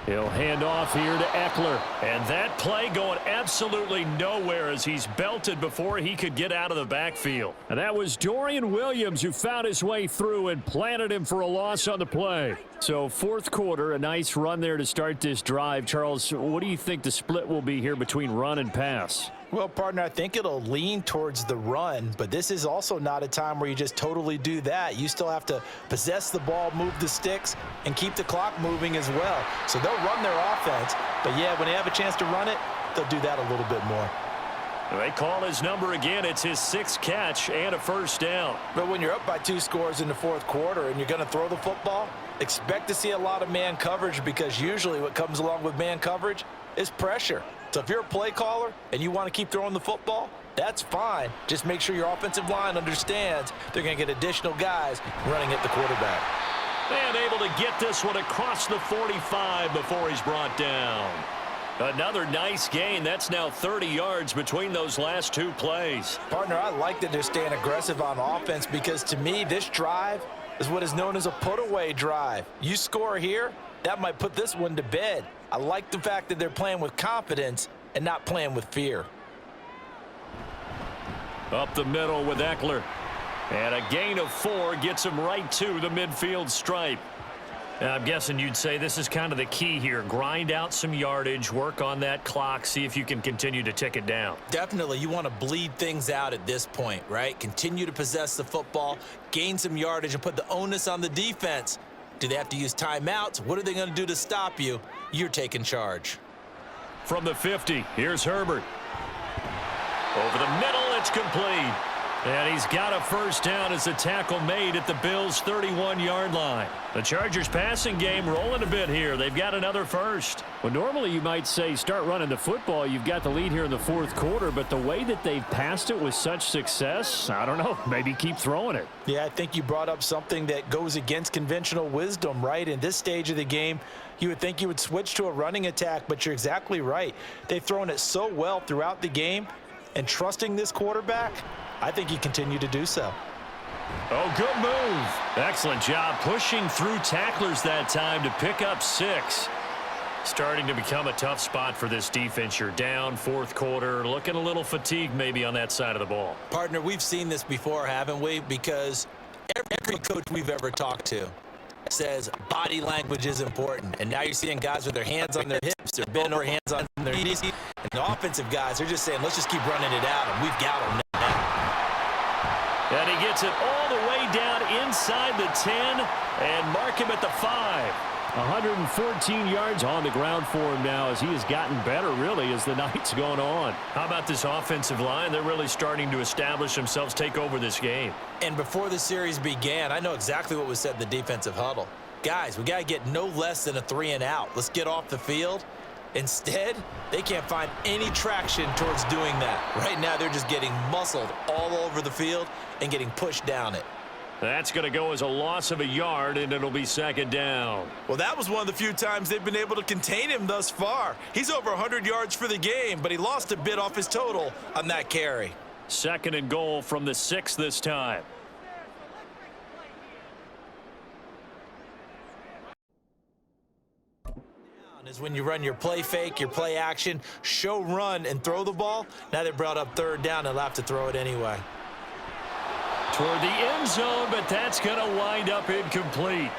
Speaker 2: He'll hand off here to Eckler.
Speaker 4: And that play going absolutely nowhere as he's belted before he could get out of the backfield.
Speaker 2: And that was Dorian Williams who found his way through and planted him for a loss on the play. So fourth quarter, a nice run there to start this drive. Charles, what do you think the split will be here between run and pass?
Speaker 5: Well, partner, I think it'll lean towards the run, but this is also not a time where you just totally do that. You still have to possess the ball, move the sticks, and keep the clock moving as well. So they'll run their offense, but yeah, when they have a chance to run it, they'll do that a little bit more.
Speaker 4: They call his number again. It's his 6th catch and a first down.
Speaker 5: But when you're up by 2 scores in the fourth quarter and you're going to throw the football, expect to see a lot of man coverage, because usually what comes along with man coverage is pressure. So if you're a play caller and you want to keep throwing the football, that's fine. Just make sure your offensive line understands they're going to get additional guys running at the quarterback.
Speaker 4: And able to get this one across the 45 before he's brought down. Another nice gain. That's now 30 yards between those last 2 plays.
Speaker 5: Partner, I like that they're staying aggressive on offense, because to me, this drive is what is known as a put-away drive. You score here, that might put this one to bed. I like the fact that they're playing with confidence and not playing with fear.
Speaker 2: Up the middle with Eckler.
Speaker 4: And a gain of 4 gets him right to the midfield stripe. I'm guessing you'd say this is kind of the key here. Grind out some yardage, work on that clock, see if you can continue to tick it down.
Speaker 7: Definitely, you want to bleed things out at this point, right? Continue to possess the football, gain some yardage, and put the onus on the defense. Do they have to use timeouts? What are they going to do to stop you? You're taking charge.
Speaker 2: From the 50, here's Herbert.
Speaker 4: Over the middle, it's complete.
Speaker 2: And he's got a first down as the tackle made at the Bills' 31-yard line.
Speaker 4: The Chargers passing game rolling a bit here. They've got another first.
Speaker 2: Well, normally you might say start running the football. You've got the lead here in the fourth quarter, but the way that they've passed it with such success, I don't know, maybe keep throwing it.
Speaker 5: Yeah, I think you brought up something that goes against conventional wisdom, right? In this stage of the game, you would think you would switch to a running attack, but you're exactly right. They've thrown it so well throughout the game, and trusting this quarterback, I think you continue to do so.
Speaker 4: Oh, good move. Excellent job pushing through tacklers that time to pick up 6. Starting to become a tough spot for this defense. You're down fourth quarter, looking a little fatigued maybe on that side of the ball.
Speaker 7: Partner, we've seen this before, haven't we? Because every coach we've ever talked to says body language is important. And now you're seeing guys with their hands on their hips, their bent over, hands on their knees. And the offensive guys are just saying, let's just keep running it out, and we've got them now.
Speaker 4: And he gets it all the way down inside the 10 and mark him at the 5.
Speaker 2: 114 yards on the ground for him now as he has gotten better, really, as the night's gone on.
Speaker 4: How about this offensive line? They're really starting to establish themselves, take over this game.
Speaker 7: And before the series began, I know exactly what was said in the defensive huddle. Guys, we got to get no less than a 3-and-out. Let's get off the field. Instead, they can't find any traction towards doing that. Right now, they're just getting muscled all over the field and getting pushed down it.
Speaker 4: That's going to go as a loss of a yard, and it'll be second down.
Speaker 7: Well, that was one of the few times they've been able to contain him thus far. He's over 100 yards for the game, but he lost a bit off his total on that carry.
Speaker 4: Second and goal from the 6 this time.
Speaker 7: Is when you run your play fake, your play action, show run, and throw the ball. Now they brought up third down. They'll have to throw it anyway.
Speaker 2: Toward the end zone, but that's going to wind up incomplete.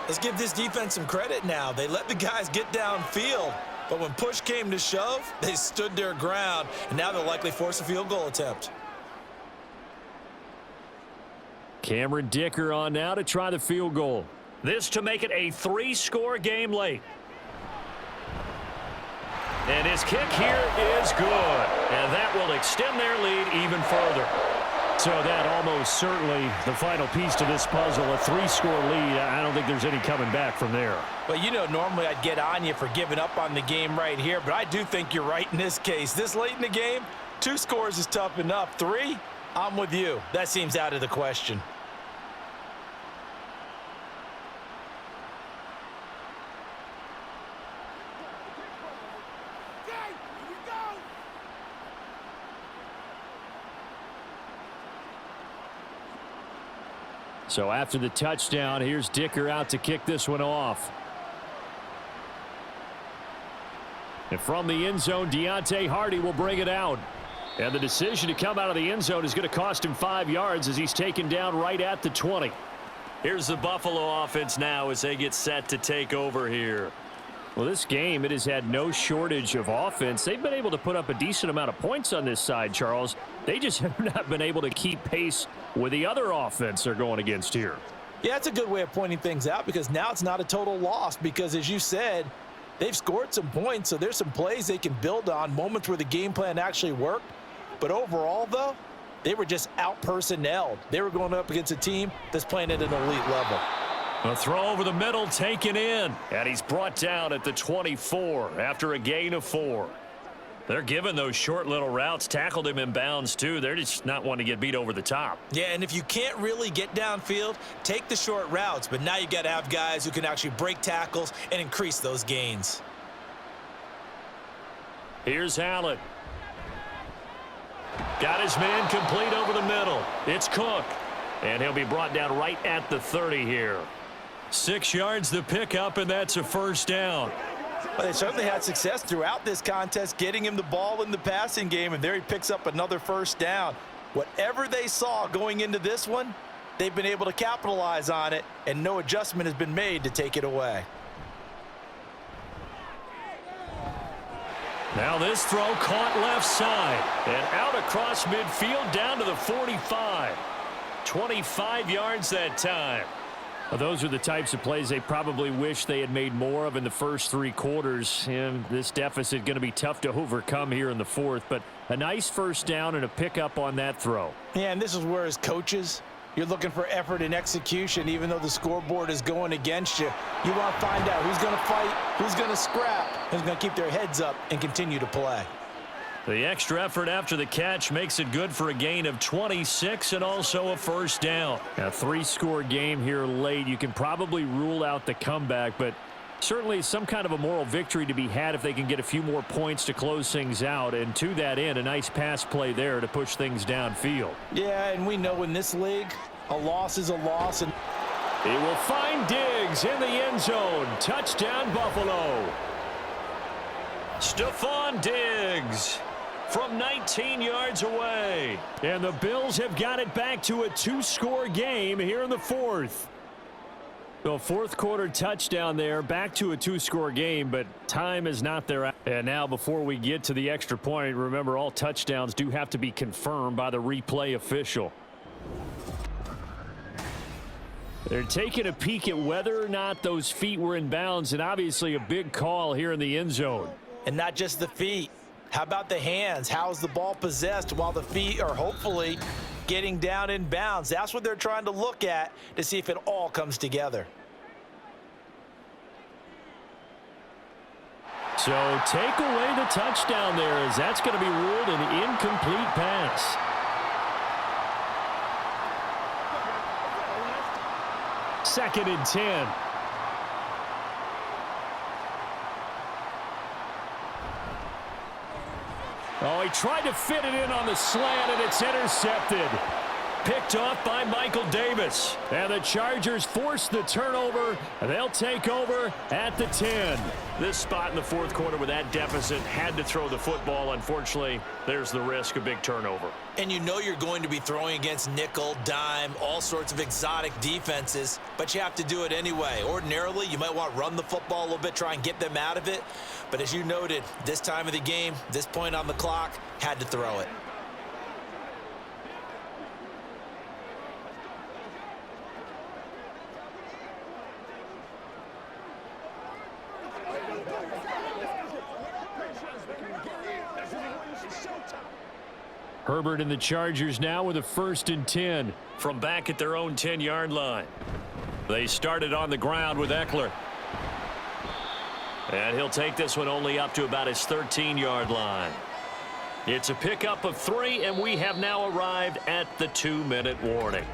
Speaker 7: Let's give this defense some credit now. They let the guys get downfield, but when push came to shove, they stood their ground, and now they'll likely force a field goal attempt.
Speaker 2: Cameron Dicker on now to try the field goal.
Speaker 4: This to make it a 3-score game late. And his kick here is good. And that will extend their lead even further.
Speaker 2: So that almost certainly the final piece to this puzzle, a 3-score lead. I don't think there's any coming back from there.
Speaker 5: Well, you know, normally I'd get on you for giving up on the game right here, but I do think you're right in this case. This late in the game, 2 scores is tough enough. 3, I'm with you. That seems out of the question.
Speaker 2: So after the touchdown, here's Dicker out to kick this one off. And from the end zone, Deontay Hardy will bring it out. And the decision to come out of the end zone is going to cost him 5 yards as he's taken down right at the 20.
Speaker 4: Here's the Buffalo offense now as they get set to take over here.
Speaker 2: Well, this game, it has had no shortage of offense. They've been able to put up a decent amount of points on this side, Charles. They just have not been able to keep pace with the other offense they're going against here.
Speaker 5: Yeah, that's a good way of pointing things out because now it's not a total loss because, as you said, they've scored some points, so there's some plays they can build on, moments where the game plan actually worked. But overall, though, they were just out-personnelled. They were going up against a team that's playing at an elite level.
Speaker 2: A throw over the middle taken in. And he's brought down at the 24 after a gain of 4.
Speaker 4: They're giving those short little routes, tackled him in bounds too. They're just not wanting to get beat over the top.
Speaker 7: Yeah, and if you can't really get downfield, take the short routes. But now you got to have guys who can actually break tackles and increase those gains.
Speaker 2: Here's Allen. Got his man complete over the middle. It's Cook. And he'll be brought down right at the 30 here. 6 yards the pickup, and that's a first down.
Speaker 5: Well, they certainly had success throughout this contest, getting him the ball in the passing game, and there he picks up another first down. Whatever they saw going into this one, they've been able to capitalize on it, and no adjustment has been made to take it away.
Speaker 2: Now this throw caught left side, and out across midfield down to the 45. 25 yards that time. Well, those are the types of plays they probably wish they had made more of in the first 3 quarters. And this deficit going to be tough to overcome here in the 4th. But a nice first down and a pickup on that throw.
Speaker 5: Yeah, and this is where, as coaches, you're looking for effort and execution. Even though the scoreboard is going against you, you want to find out who's going to fight, who's going to scrap, who's going to keep their heads up and continue to play.
Speaker 2: The extra effort after the catch makes it good for a gain of 26 and also a first down. A 3-score game here late. You can probably rule out the comeback, but certainly some kind of a moral victory to be had if they can get a few more points to close things out. And to that end, a nice pass play there to push things downfield.
Speaker 5: Yeah, and we know in this league, a loss is a loss. And
Speaker 2: he will find Diggs in the end zone. Touchdown, Buffalo.
Speaker 4: Stephon Diggs from 19 yards away.
Speaker 2: And the Bills have got it back to a 2-score game here in the 4th. The 4th quarter touchdown there, back to a 2-score game, but time is not there. And now before we get to the extra point, remember all touchdowns do have to be confirmed by the replay official. They're taking a peek at whether or not those feet were in bounds, and obviously a big call here in the end zone.
Speaker 5: And not just the feet. How about the hands? How's the ball possessed while the feet are hopefully getting down in bounds? That's what they're trying to look at to see if it all comes together.
Speaker 2: So take away the touchdown there, as that's going to be ruled an incomplete pass. Second and 10. Oh, he tried to fit it in on the slant, and it's intercepted. picked off by Michael Davis. And the Chargers force the turnover. They'll take over at the 10.
Speaker 4: This spot in the fourth quarter with that deficit, had to throw the football. Unfortunately, there's the risk of big turnover.
Speaker 7: And you know you're going to be throwing against nickel, dime, all sorts of exotic defenses, but you have to do it anyway. Ordinarily, you might want to run the football a little bit, try and get them out of it. But as you noted, this time of the game, this point on the clock, had to throw it.
Speaker 2: Herbert and the Chargers now with a 1st and 10.
Speaker 4: From back at their own 10-yard line. They started on the ground with Eckler. And he'll take this one only up to about his 13-yard line. It's a pickup of 3, and we have now arrived at the 2-minute warning.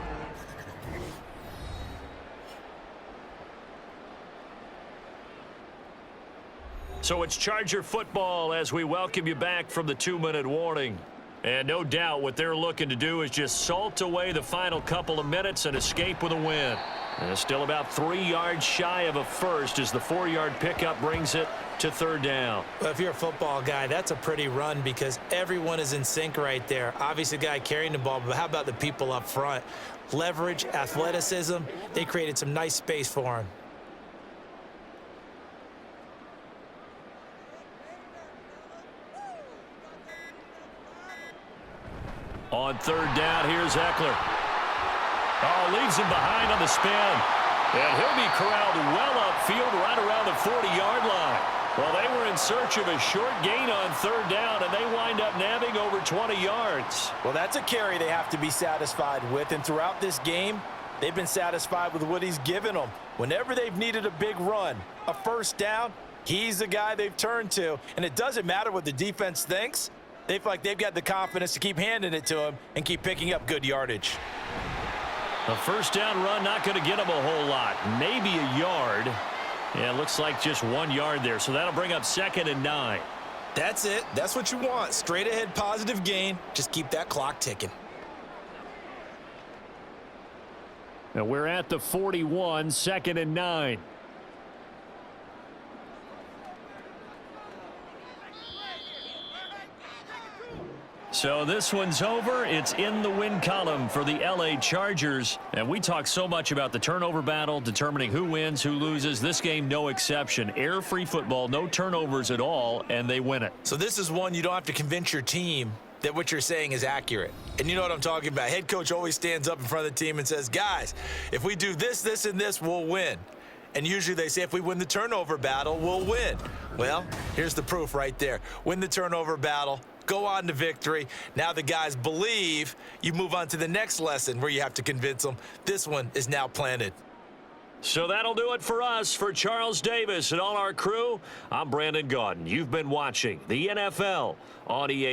Speaker 4: So it's Charger football as we welcome you back from the 2-minute warning. And no doubt what they're looking to do is just salt away the final couple of minutes and escape with a win. And still about 3 yards shy of a first as the 4-yard pickup brings it to 3rd down.
Speaker 7: Well, if you're a football guy, that's a pretty run because everyone is in sync right there. Obviously, the guy carrying the ball, but how about the people up front? Leverage, athleticism, they created some nice space for him.
Speaker 4: On 3rd down, here's Eckler. Oh, leaves him behind on the spin. And he'll be corralled well upfield right around the 40-yard line. Well, they were in search of a short gain on 3rd down, and they wind up nabbing over 20 yards.
Speaker 5: Well, that's a carry they have to be satisfied with, and throughout this game, they've been satisfied with what he's given them. Whenever they've needed a big run, a 1st down, he's the guy they've turned to, and it doesn't matter what the defense thinks. They feel like they've got the confidence to keep handing it to him and keep picking up good yardage.
Speaker 4: A 1st down run not going to get him a whole lot. Maybe a yard. Yeah, it looks like just 1 yard there. So that'll bring up 2nd and 9.
Speaker 7: That's it. That's what you want. Straight ahead positive gain. Just keep that clock ticking.
Speaker 2: And we're at the 41, 2nd and 9.
Speaker 4: So this one's over. It's in the win column for the LA Chargers. And we talk so much about the turnover battle, determining who wins, who loses. This game, no exception. Air-free football, no turnovers at all, and they win it.
Speaker 7: So this is one you don't have to convince your team that what you're saying is accurate. And you know what I'm talking about. Head coach always stands up in front of the team and says, guys, if we do this, this, and this, we'll win. And usually they say if we win the turnover battle, we'll win. Well, here's the proof right there. Win the turnover battle. Go on to victory. Now the guys believe. You move on to the next lesson where you have to convince them. This one is now planted.
Speaker 4: So that'll do it for us. For Charles Davis and all our crew, I'm Brandon Gaudin. You've been watching the NFL on EA.